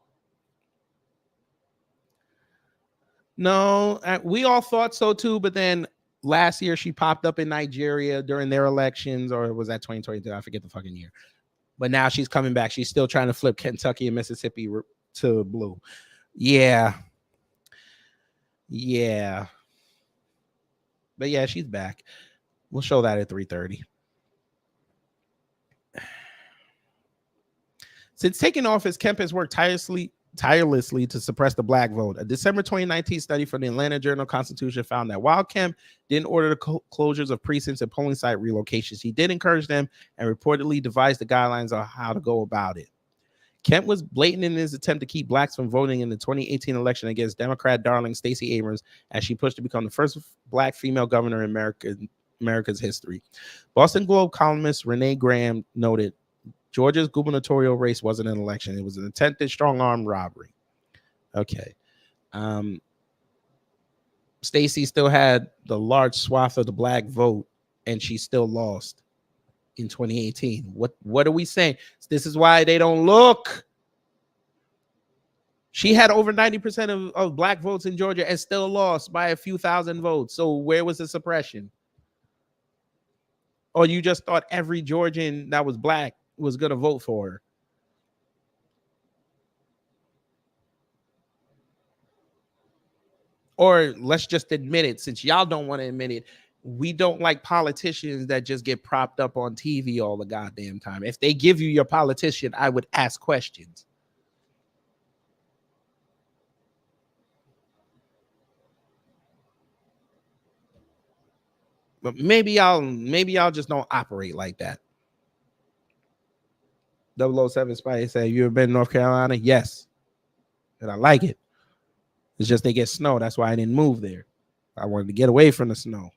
No, we all thought so too, but then last year she popped up in Nigeria during their elections, or was that 2022? I forget the fucking year. But now she's coming back. She's still trying to flip Kentucky and Mississippi to blue. Yeah. Yeah. But yeah, she's back. We'll show that at 3:30. Since taking office, Kemp has worked tirelessly to suppress the black vote. A December 2019 study from the Atlanta Journal-Constitution found that while Kemp didn't order the closures of precincts and polling site relocations, he did encourage them and reportedly devised the guidelines on how to go about it. Kemp was blatant in his attempt to keep blacks from voting in the 2018 election against Democrat darling Stacey Abrams as she pushed to become the first black female governor in America's history. Boston Globe columnist Renee Graham noted Georgia's gubernatorial race wasn't an election. It was an attempted strong-arm robbery. Okay. Stacey still had the large swath of the black vote, and she still lost in 2018. What are we saying? This is why they don't look. She had over 90% of black votes in Georgia and still lost by a few thousand votes. So where was the suppression? Or you just thought every Georgian that was black was going to vote for her? Or let's just admit it, since y'all don't want to admit it, we don't like politicians that just get propped up on TV all the goddamn time. If they give you your politician, I would ask questions. But maybe y'all just don't operate like that. 007 Spy said, you ever been in North Carolina? Yes. And I like it. It's just they get snow. That's why I didn't move there. I wanted to get away from the snow.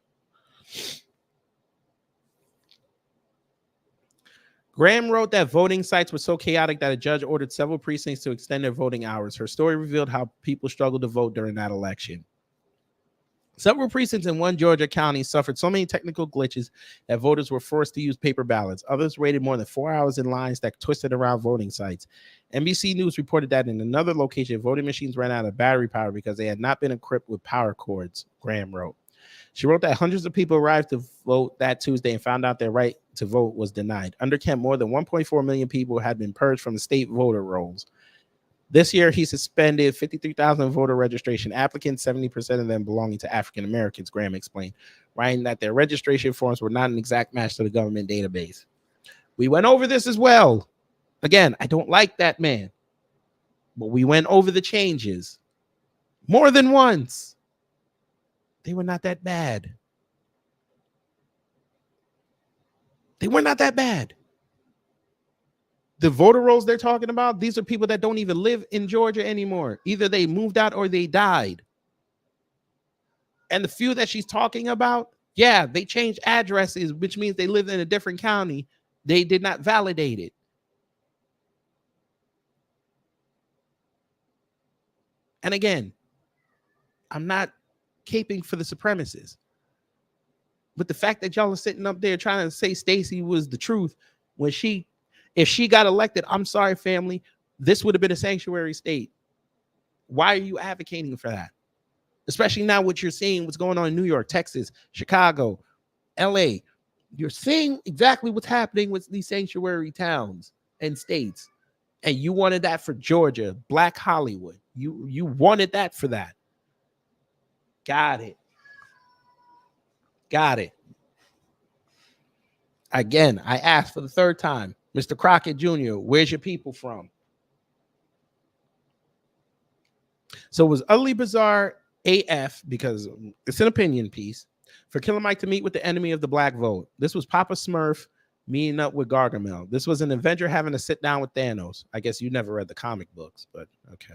Graham wrote that voting sites were so chaotic that a judge ordered several precincts to extend their voting hours. Her story revealed how people struggled to vote during that election. Several precincts in one Georgia county suffered so many technical glitches that voters were forced to use paper ballots. Others waited more than 4 hours in lines that twisted around voting sites. NBC News reported that in another location, voting machines ran out of battery power because they had not been equipped with power cords, Graham wrote. She wrote that hundreds of people arrived to vote that Tuesday and found out their right to vote was denied. Under Kemp, more than 1.4 million people had been purged from the state voter rolls. This year, he suspended 53,000 voter registration applicants, 70% of them belonging to African Americans, Graham explained, writing that their registration forms were not an exact match to the government database. We went over this as well. Again, I don't like that man, but we went over the changes more than once. They were not that bad. They were not that bad. The voter rolls they're talking about, these are people that don't even live in Georgia anymore. Either they moved out or they died. And the few that she's talking about, yeah, they changed addresses, which means they lived in a different county. They did not validate it. And again, I'm not caping for the supremacists. But the fact that y'all are sitting up there trying to say Stacey was the truth when if she got elected, I'm sorry, family, this would have been a sanctuary state. Why are you advocating for that? Especially now what you're seeing, what's going on in New York, Texas, Chicago, LA. You're seeing exactly what's happening with these sanctuary towns and states. And you wanted that for Georgia, Black Hollywood. You wanted that for that. Got it. Got it. Again, I asked for the third time, Mr. Crockett Jr., where's your people from? So it was utterly bizarre AF, because it's an opinion piece, for Killer Mike to meet with the enemy of the black vote. This was Papa Smurf meeting up with Gargamel. This was an Avenger having to sit down with Thanos. I guess you never read the comic books, but okay.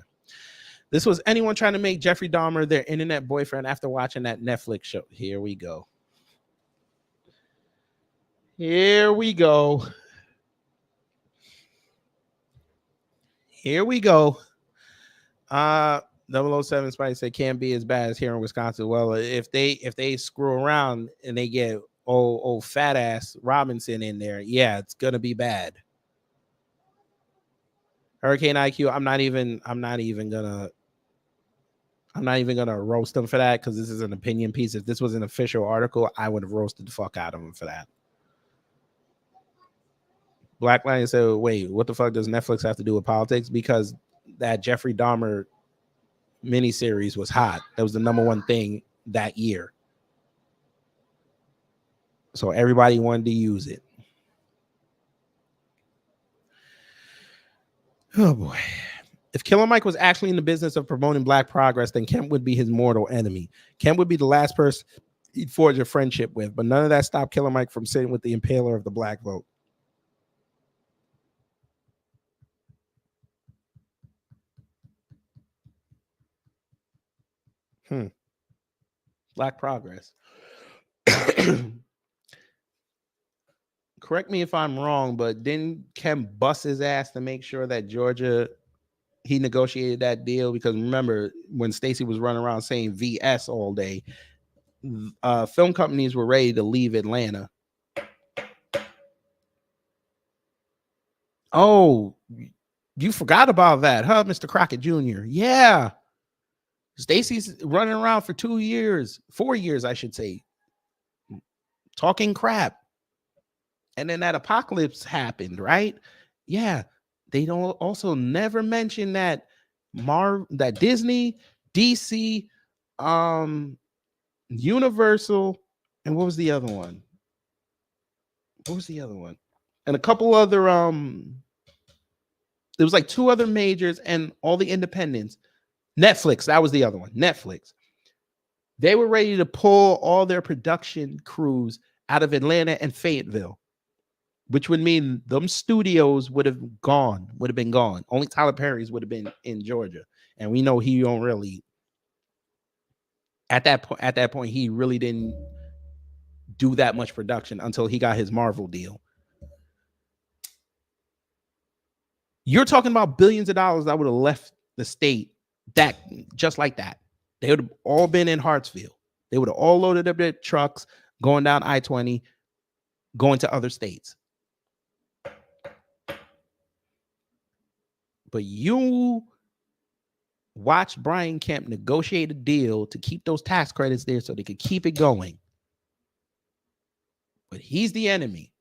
This was anyone trying to make Jeffrey Dahmer their internet boyfriend after watching that Netflix show. Here we go. Here we go. Here we go. 007 Spike said can't be as bad as here in Wisconsin. Well, if they screw around and they get old fat ass Robinson in there, yeah, it's gonna be bad. Hurricane IQ, I'm not even gonna roast them for that because this is an opinion piece. If this was an official article, I would have roasted the fuck out of them for that. Black Lion said, wait, what the fuck does Netflix have to do with politics? Because that Jeffrey Dahmer miniseries was hot. That was the #1 thing that year. So everybody wanted to use it. Oh boy. If Killer Mike was actually in the business of promoting black progress, then Kemp would be his mortal enemy. Kemp would be the last person he'd forge a friendship with, but none of that stopped Killer Mike from sitting with the impaler of the black vote. Black progress. correct me if I'm wrong, but didn't Kemp bust his ass to make sure that Georgia, he negotiated that deal? Because remember when Stacey was running around saying VS all day, film companies were ready to leave Atlanta. Oh, you forgot about that, huh, Mr. Crockett Jr.? Yeah. Stacey's running around for 4 years, I should say, talking crap. And then that apocalypse happened, right? Yeah. They don't also never mention that that Disney, DC, Universal, and what was the other one? And a couple other there was like 2 other majors and all the independents. Netflix, that was the other one. Netflix. They were ready to pull all their production crews out of Atlanta and Fayetteville, which would mean them studios would have been gone. Only Tyler Perry's would have been in Georgia. And we know he don't really, at that point, he really didn't do that much production until he got his Marvel deal. You're talking about billions of dollars that would have left the state just like that. They would have all been in Hartsfield. They would have all loaded up their trucks, going down I-20, going to other states. But you watched Brian Kemp negotiate a deal to keep those tax credits there so they could keep it going. But he's the enemy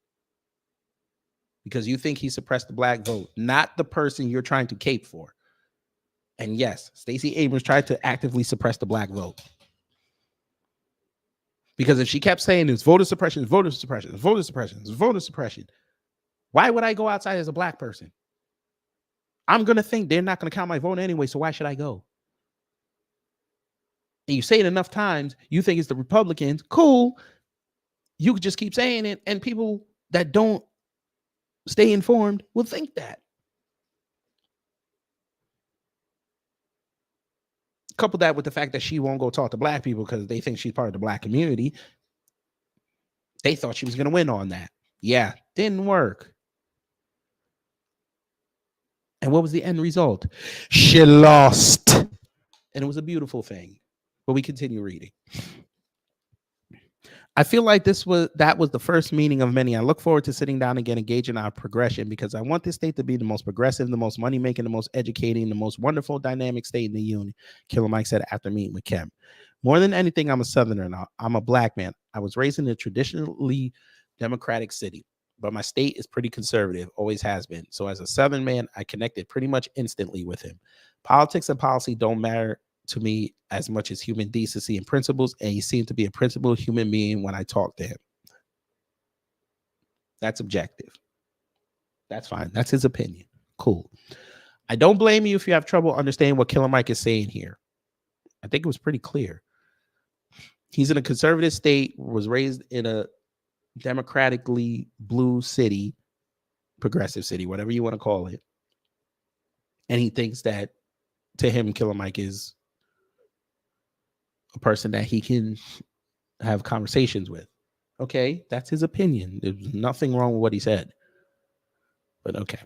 because you think he suppressed the black vote, not the person you're trying to cape for. And yes, Stacey Abrams tried to actively suppress the black vote. Because if she kept saying it's voter suppression, voter suppression, voter suppression, voter suppression, why would I go outside as a black person? I'm going to think they're not going to count my vote anyway, so why should I go? And you say it enough times, you think it's the Republicans. Cool. You could just keep saying it, and people that don't stay informed will think that. Couple that with the fact that she won't go talk to black people because they think she's part of the black community. They thought she was going to win on that. Yeah, didn't work. And what was the end result? She lost. And it was a beautiful thing. But we continue reading. I feel like that was the first meeting of many. I look forward to sitting down again, engaging our progression, because I want this state to be the most progressive, the most money-making, the most educating, the most wonderful, dynamic state in the union, Killer Mike said after meeting with Kemp. More than anything, I'm a Southerner now. I'm a black man. I was raised in a traditionally Democratic city, but my state is pretty conservative, always has been. So as a Southern man, I connected pretty much instantly with him. Politics and policy don't matter to me as much as human decency and principles, and he seemed to be a principled human being when I talked to him. That's objective. That's fine. That's his opinion. Cool. I don't blame you if you have trouble understanding what Killer Mike is saying here. I think it was pretty clear. He's in a conservative state, was raised in a democratically blue city, progressive city, whatever you want to call it. And he thinks that to him, Killer Mike is a person that he can have conversations with. Okay, that's his opinion. There's nothing wrong with what he said. But okay,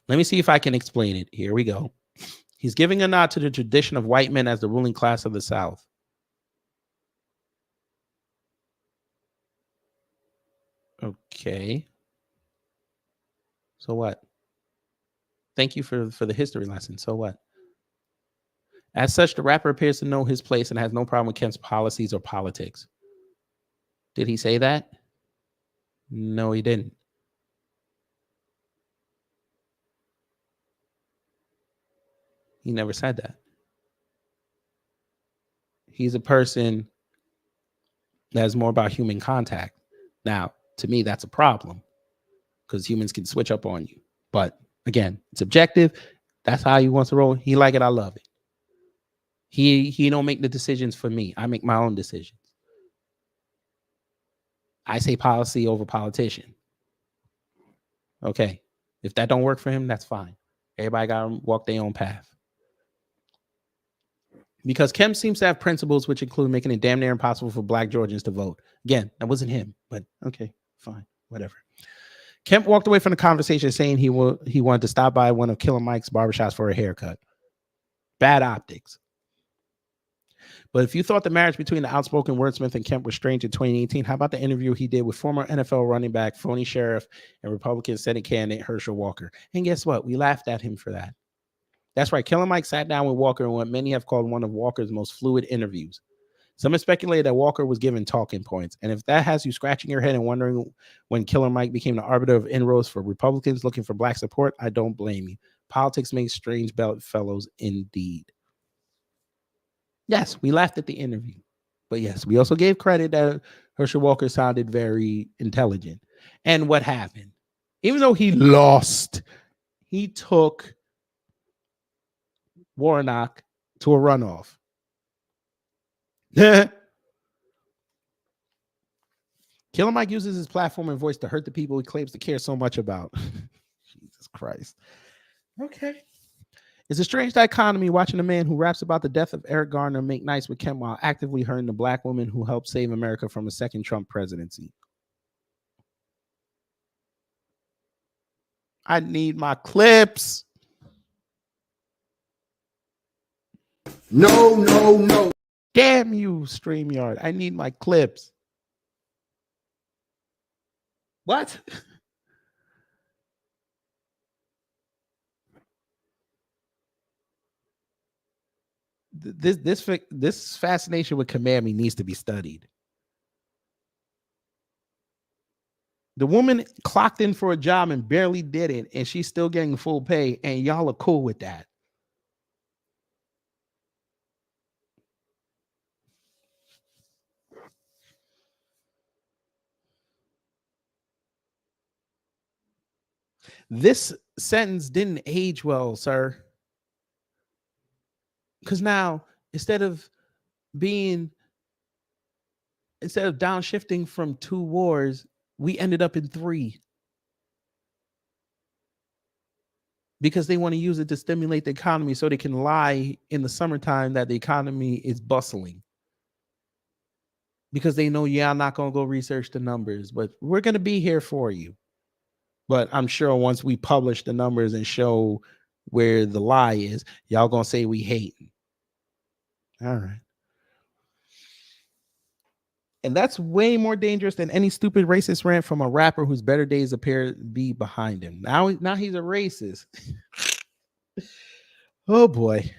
let me see if I can explain it. Here we go. He's giving a nod to the tradition of white men as the ruling class of the South. Okay. So what? Thank you for the history lesson. So what? As such, the rapper appears to know his place and has no problem with Kemp's policies or politics. Did he say that? No, he didn't. He never said that. He's a person that's more about human contact. Now, to me, that's a problem because humans can switch up on you. But again, it's objective. That's how he wants to roll. He like it. I love it. He don't make the decisions for me. I make my own decisions. I say policy over politician. Okay. If that don't work for him, that's fine. Everybody got to walk their own path. Because Kemp seems to have principles which include making it damn near impossible for black Georgians to vote. Again, that wasn't him, but okay, fine, whatever. Kemp walked away from the conversation saying he wanted to stop by one of Killer Mike's barbershops for a haircut. Bad optics. But if you thought the marriage between the outspoken wordsmith and Kemp was strange in 2018, how about the interview he did with former NFL running back, phony sheriff, and Republican Senate candidate Herschel Walker? And guess what? We laughed at him for that. That's right. Killer Mike sat down with Walker in what many have called one of Walker's most fluid interviews. Some have speculated that Walker was given talking points. And if that has you scratching your head and wondering when Killer Mike became the arbiter of inroads for Republicans looking for black support, I don't blame you. Politics makes strange fellows indeed. Yes, we laughed at the interview. But yes, we also gave credit that Herschel Walker sounded very intelligent. And what happened? Even though he lost, he took Warnock to a runoff. Killer Mike uses his platform and voice to hurt the people he claims to care so much about. Jesus Christ. Okay. It's a strange dichotomy watching a man who raps about the death of Eric Garner make nice with Kemp while actively hurting the black woman who helped save America from a second Trump presidency. I need my clips. No. Damn you, StreamYard. I need my clips. What? This fascination with Kamami needs to be studied. The woman clocked in for a job and barely did it, and she's still getting full pay, and y'all are cool with that. This sentence didn't age well, sir. Because now, instead of downshifting from 2 wars, we ended up in 3. Because they want to use it to stimulate the economy so they can lie in the summertime that the economy is bustling. Because they know y'all not going to go research the numbers, but we're going to be here for you. But I'm sure once we publish the numbers and show where the lie is, y'all going to say we hate. All right. And that's way more dangerous than any stupid racist rant from a rapper whose better days appear to be behind him. Now he's a racist. Oh boy.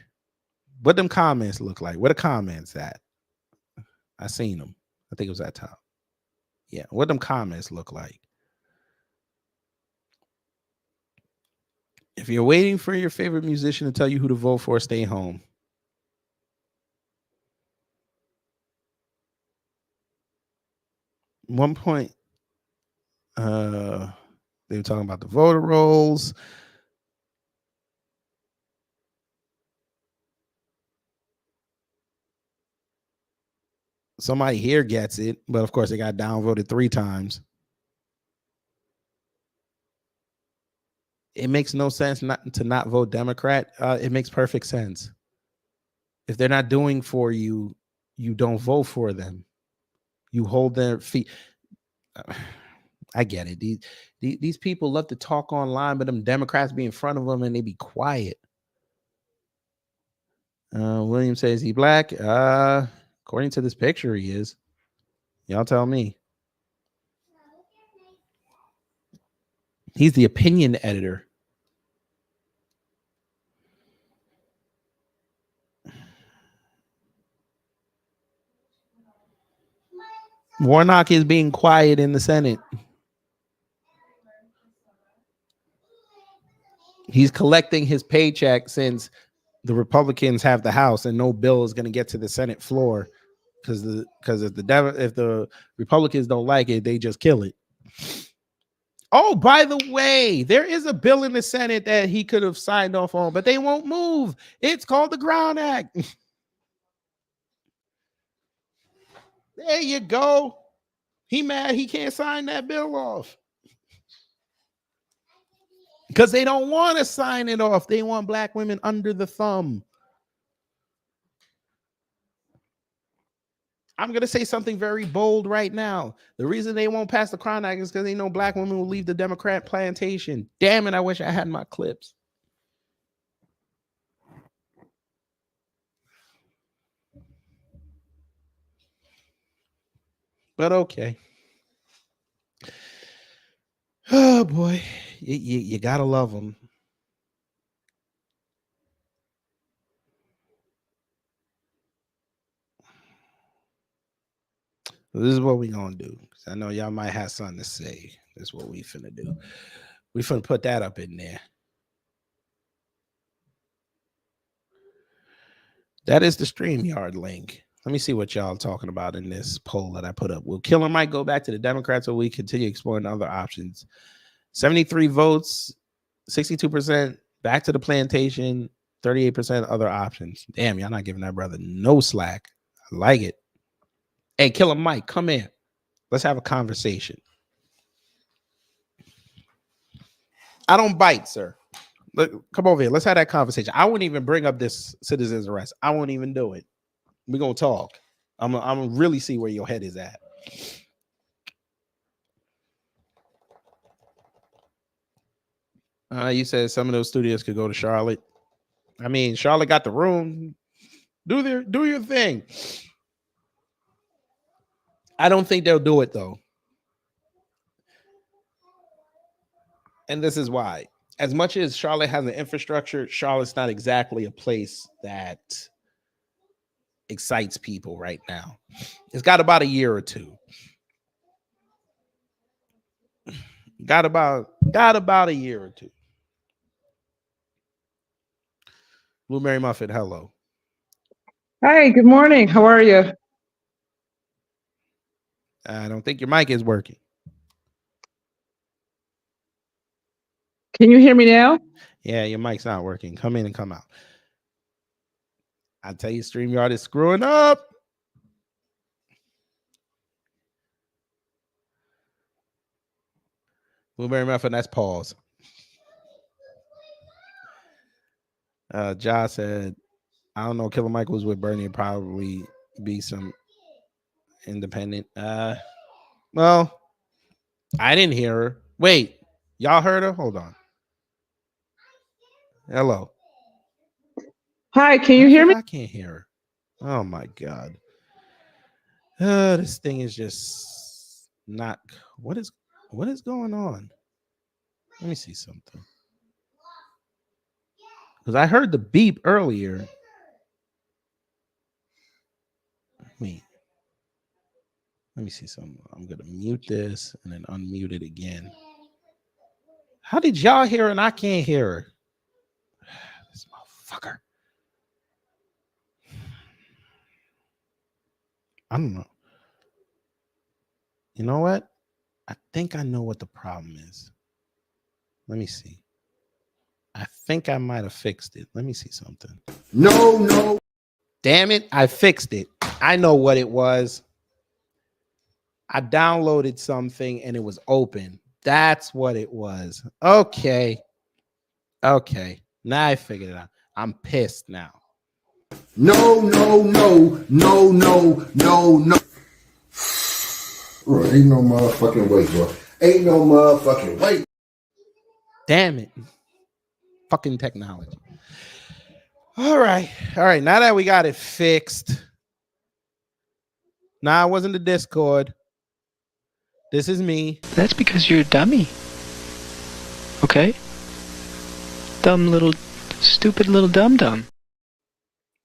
What them comments look like? Where the comments at? I seen them. I think it was that top. Yeah. What them comments look like? If you're waiting for your favorite musician to tell you who to vote for, stay home. One point, they were talking about the voter rolls. Somebody here gets it, but of course they got downvoted 3 times. It makes no sense not to vote Democrat. It makes perfect sense. If they're not doing for you, you don't vote for them. You hold their feet. I get it. These people love to talk online, but them Democrats be in front of them and they be quiet. William says he black. According to this picture, he is. Y'all tell me. He's the opinion editor. Warnock is being quiet in the Senate. He's collecting his paycheck since the Republicans have the House and no bill is going to get to the Senate floor because if the Republicans don't like it, they just kill it. Oh, by the way, there is a bill in the Senate that he could have signed off on, but they won't move. It's called the Ground Act. There you go. He mad he can't sign that bill off. Because they don't want to sign it off. They want black women under the thumb. I'm going to say something very bold right now. The reason they won't pass the Crown Act is because they know black women will leave the Democrat plantation. Damn it, I wish I had my clips. But okay. Oh, boy. You got to love them. This is what we gonna do. I know y'all might have something to say. This is what we finna do. We finna put that up in there. That is the StreamYard link. Let me see what y'all talking about in this poll that I put up. Will Killer Mike go back to the Democrats, or we continue exploring other options? 73 votes, 62% back to the plantation, 38% other options. Damn, y'all not giving that brother no slack. I like it. Hey, Killer Mike, come in. Let's have a conversation. I don't bite, sir. Look, come over here. Let's have that conversation. I wouldn't even bring up this citizen's arrest. I won't even do it. We're going to talk. I'm going to really see where your head is at. You said some of those studios could go to Charlotte. I mean, Charlotte got the room. Do your thing. I don't think they'll do it, though. And this is why. As much as Charlotte has an infrastructure, Charlotte's not exactly a place that excites people right now. It's got about a year or two. Got about a year or two. Blueberry Muffin, hello. Hi, good morning. How are you? I don't think your mic is working. Can you hear me now? Yeah, your mic's not working. Come in and come out. I tell you, StreamYard is screwing up. Blueberry Muffin, that's pause. Josh said, I don't know, Killer Mike was with Bernie, it'd probably be some independent. Well, I didn't hear her. Wait, y'all heard her? Hold on. Hello. Hi, can you hear me? I can't hear her. Oh my God. This thing is just not. What is going on? Let me see something. Because I heard the beep earlier. Wait. Let me see something. I'm gonna mute this and then unmute it again. How did y'all hear her and I can't hear her? This motherfucker. I don't know. You know what? I think I know what the problem is. Let me see. I think I might have fixed it. Let me see something. No. Damn it. I fixed it. I know what it was. I downloaded something and it was open. That's what it was. Okay. Now I figured it out. I'm pissed now. No. Bro, ain't no motherfucking way, bro. Ain't no motherfucking way. Damn it. Fucking technology. All right. Now that we got it fixed. Nah, it wasn't the Discord. This is me. That's because you're a dummy. Okay? Stupid little dum-dum.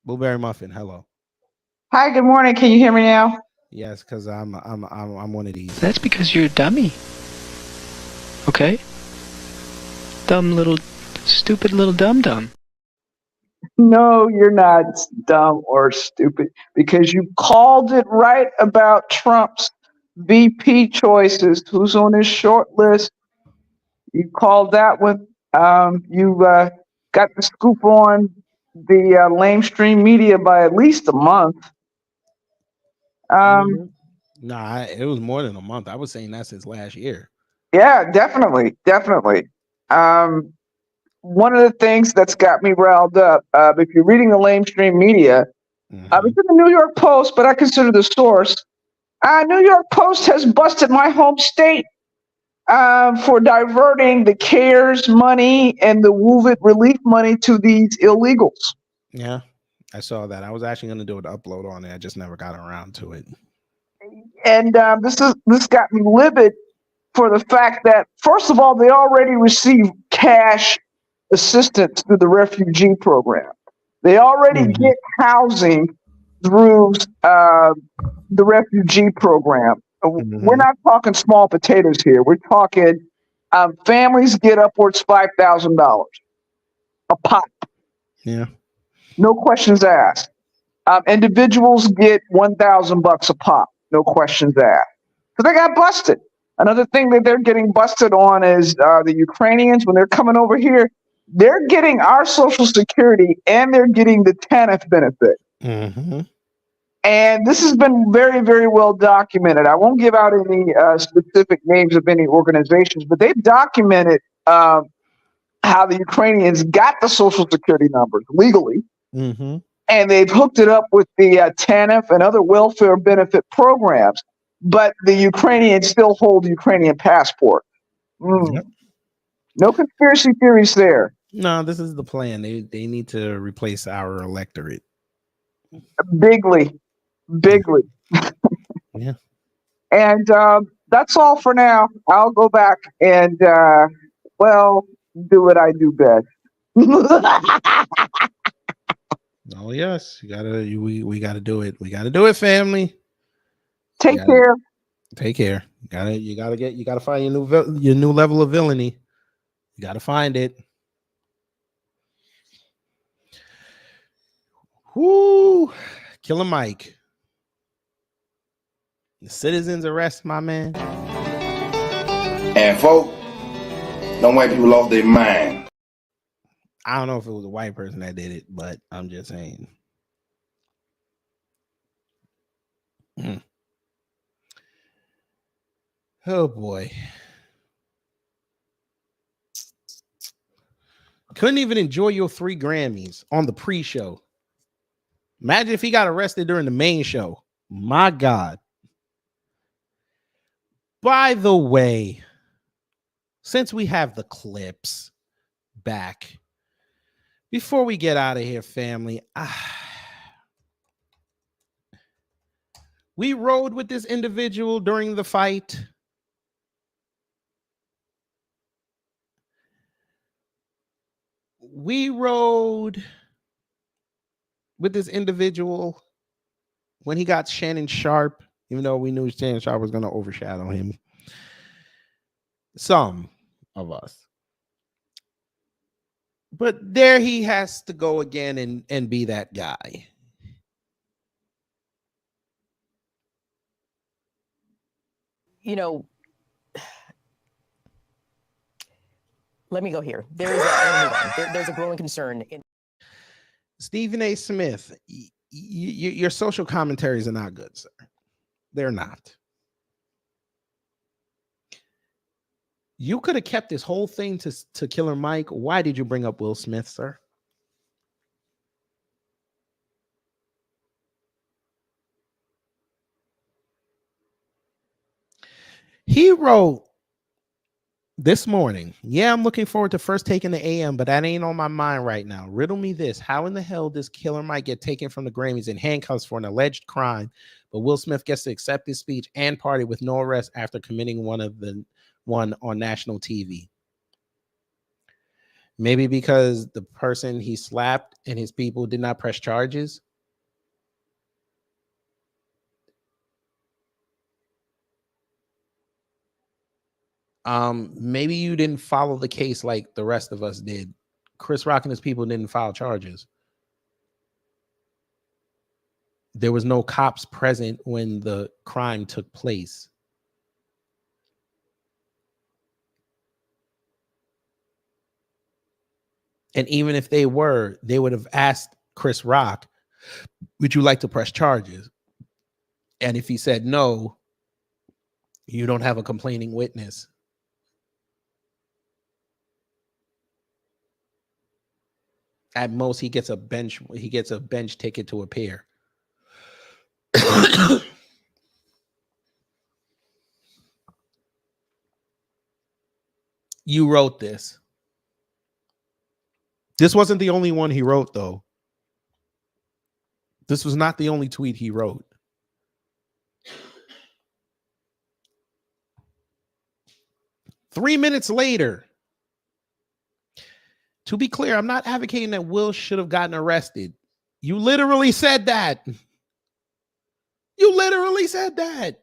Blueberry Muffin, hello. Hi, good morning. Can you hear me now? Yes, because I'm one of these. That's because you're a dummy. Okay? Stupid little dum-dum. No, you're not dumb or stupid because you called it right about Trump's VP choices. Who's on his short list? You called that one. You got the scoop on the lamestream media by at least a month. Nah, it was more than a month. I was saying that since last year. Yeah, definitely. One of the things that's got me riled up, if you're reading the lamestream media, It's in the New York Post, but I consider the source. New York Post has busted my home state for diverting the CARES money and the WUVIT relief money to these illegals. Yeah, I saw that. I was actually going to do an upload on it. I just never got around to it. And this got me livid for the fact that, first of all, they already receive cash assistance through the refugee program. They already get housing through the refugee program. We're not talking small potatoes here. We're talking families get upwards $5,000 a pop. Yeah. No questions asked. Individuals get $1,000 a pop. No questions asked. So they got busted. Another thing that they're getting busted on is the Ukrainians, when they're coming over here, they're getting our Social Security and they're getting the TANF benefit. And this has been very, very well documented. I won't give out any specific names of any organizations, but they've documented how the Ukrainians got the Social Security numbers legally. And they've hooked it up with the TANF and other welfare benefit programs, but the Ukrainians still hold Ukrainian passport. No conspiracy theories there. No, this is the plan. They need to replace our electorate. Bigly. Yeah. And that's all for now. I'll go back and, do what I do best. Oh yes, we gotta do it. We gotta do it, family. Take care. Take care. You gotta find your new level of villainy. You gotta find it. Whoo, Killer Mike. The citizens arrest my man. And folk, them white people lost their mind. I don't know if it was a white person that did it, but I'm just saying. Oh boy. Couldn't even enjoy your 3 Grammys on the pre-show. Imagine if he got arrested during the main show. My God. By the way, since we have the clips back, before we get out of here, family, we rode with this individual during the fight. We rode with this individual when he got Shannon Sharp, even though we knew Shannon Sharp was going to overshadow him. Some of us. But there he has to go again and be that guy. You know, let me go here. There's a growing concern. Stephen A. Smith, your social commentaries are not good, sir. They're not. You could have kept this whole thing to Killer Mike. Why did you bring up Will Smith, sir? He wrote this morning, yeah, I'm looking forward to first taking the AM, but that ain't on my mind right now. Riddle me this. How in the hell does Killer Mike get taken from the Grammys in handcuffs for an alleged crime, but Will Smith gets to accept his speech and party with no arrest after committing one on national TV? Maybe because the person he slapped and his people did not press charges. Maybe you didn't follow the case like the rest of us did. Chris Rock and his people didn't file charges. There was no cops present when the crime took place. And even if they were, they would have asked Chris Rock, would you like to press charges? And if he said no, you don't have a complaining witness. At most, he gets a bench ticket to appear. You wrote this. This wasn't the only one he wrote, though. This was not the only tweet he wrote. Three minutes later, to be clear, I'm not advocating that Will should have gotten arrested. You literally said that. You literally said that.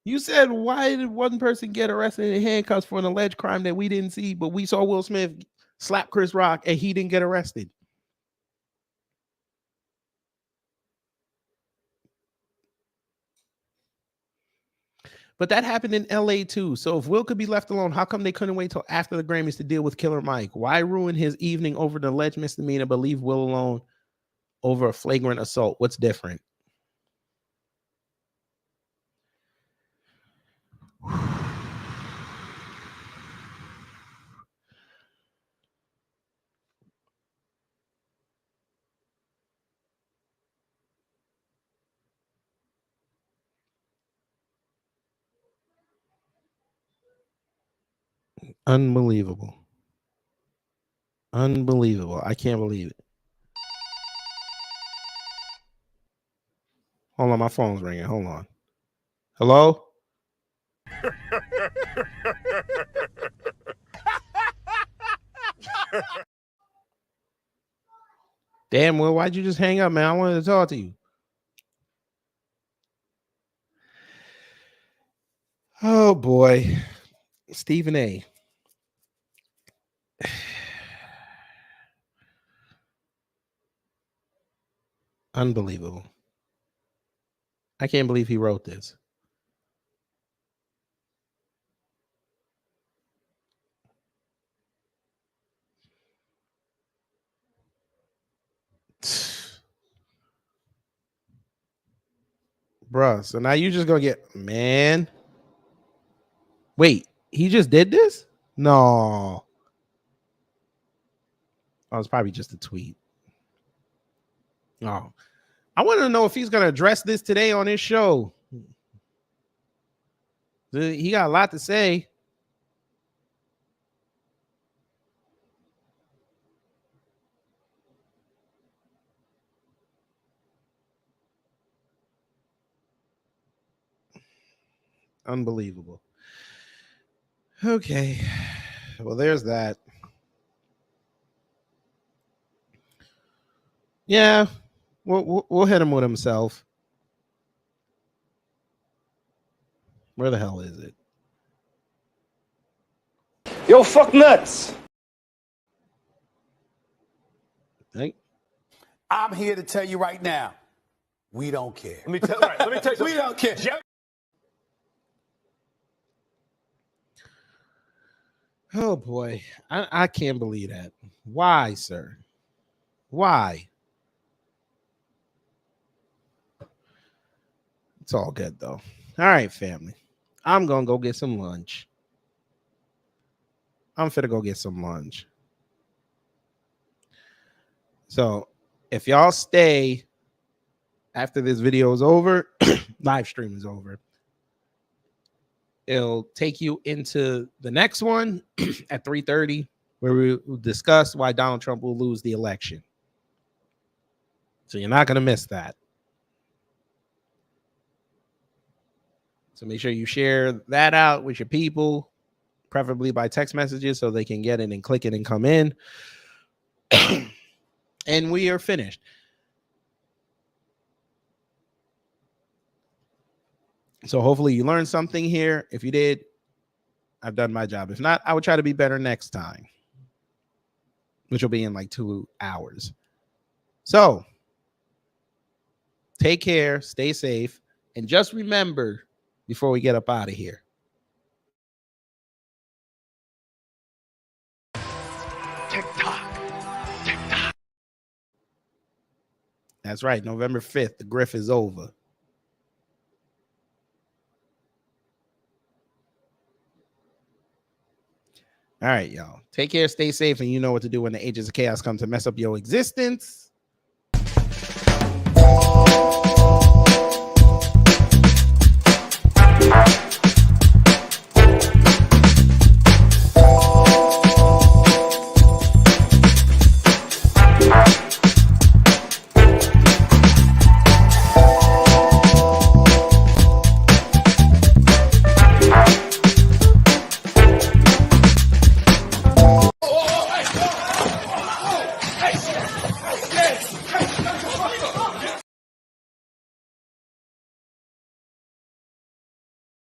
You said, why did one person get arrested in handcuffs for an alleged crime that we didn't see, but we saw Will Smith slap Chris Rock and he didn't get arrested? But that happened in LA too. So if Will could be left alone, how come they couldn't wait till after the Grammys to deal with Killer Mike? Why ruin his evening over the alleged misdemeanor, but leave Will alone over a flagrant assault? What's different? Unbelievable. Unbelievable. I can't believe it. Hold on, my phone's ringing. Hold on. Hello? Damn, Will, why'd you just hang up, man? I wanted to talk to you. Oh, boy. Stephen A. Unbelievable. I can't believe he wrote this. Bruh, so now you just gonna get, man. Wait, he just did this? No. Oh, it's probably just a tweet. Oh, I want to know if he's gonna address this today on his show. He got a lot to say. Unbelievable. Okay. Well, there's that. Yeah. We'll hit him with himself. Where the hell is it? Yo, fuck nuts. Hey. I'm here to tell you right now, we don't care. Let me tell you something. We don't care. Oh boy, I can't believe that. Why, sir? Why? It's all good though. All right, family. I'm gonna go get some lunch. I'm finna go get some lunch. So if y'all stay after this video is over, live stream is over. It'll take you into the next one at 3:30, where we will discuss why Donald Trump will lose the election. So you're not going to miss that. So make sure you share that out with your people, preferably by text messages, so they can get it and click it and come in. And we are finished. So hopefully you learned something here. If you did, I've done my job. If not, I would try to be better next time, which will be in like 2 hours. So take care, stay safe, and just remember before we get up out of here. TikTok. TikTok. That's right. November 5th, the Griff is over. All right, y'all. Take care, stay safe, and you know what to do when the agents of chaos come to mess up your existence.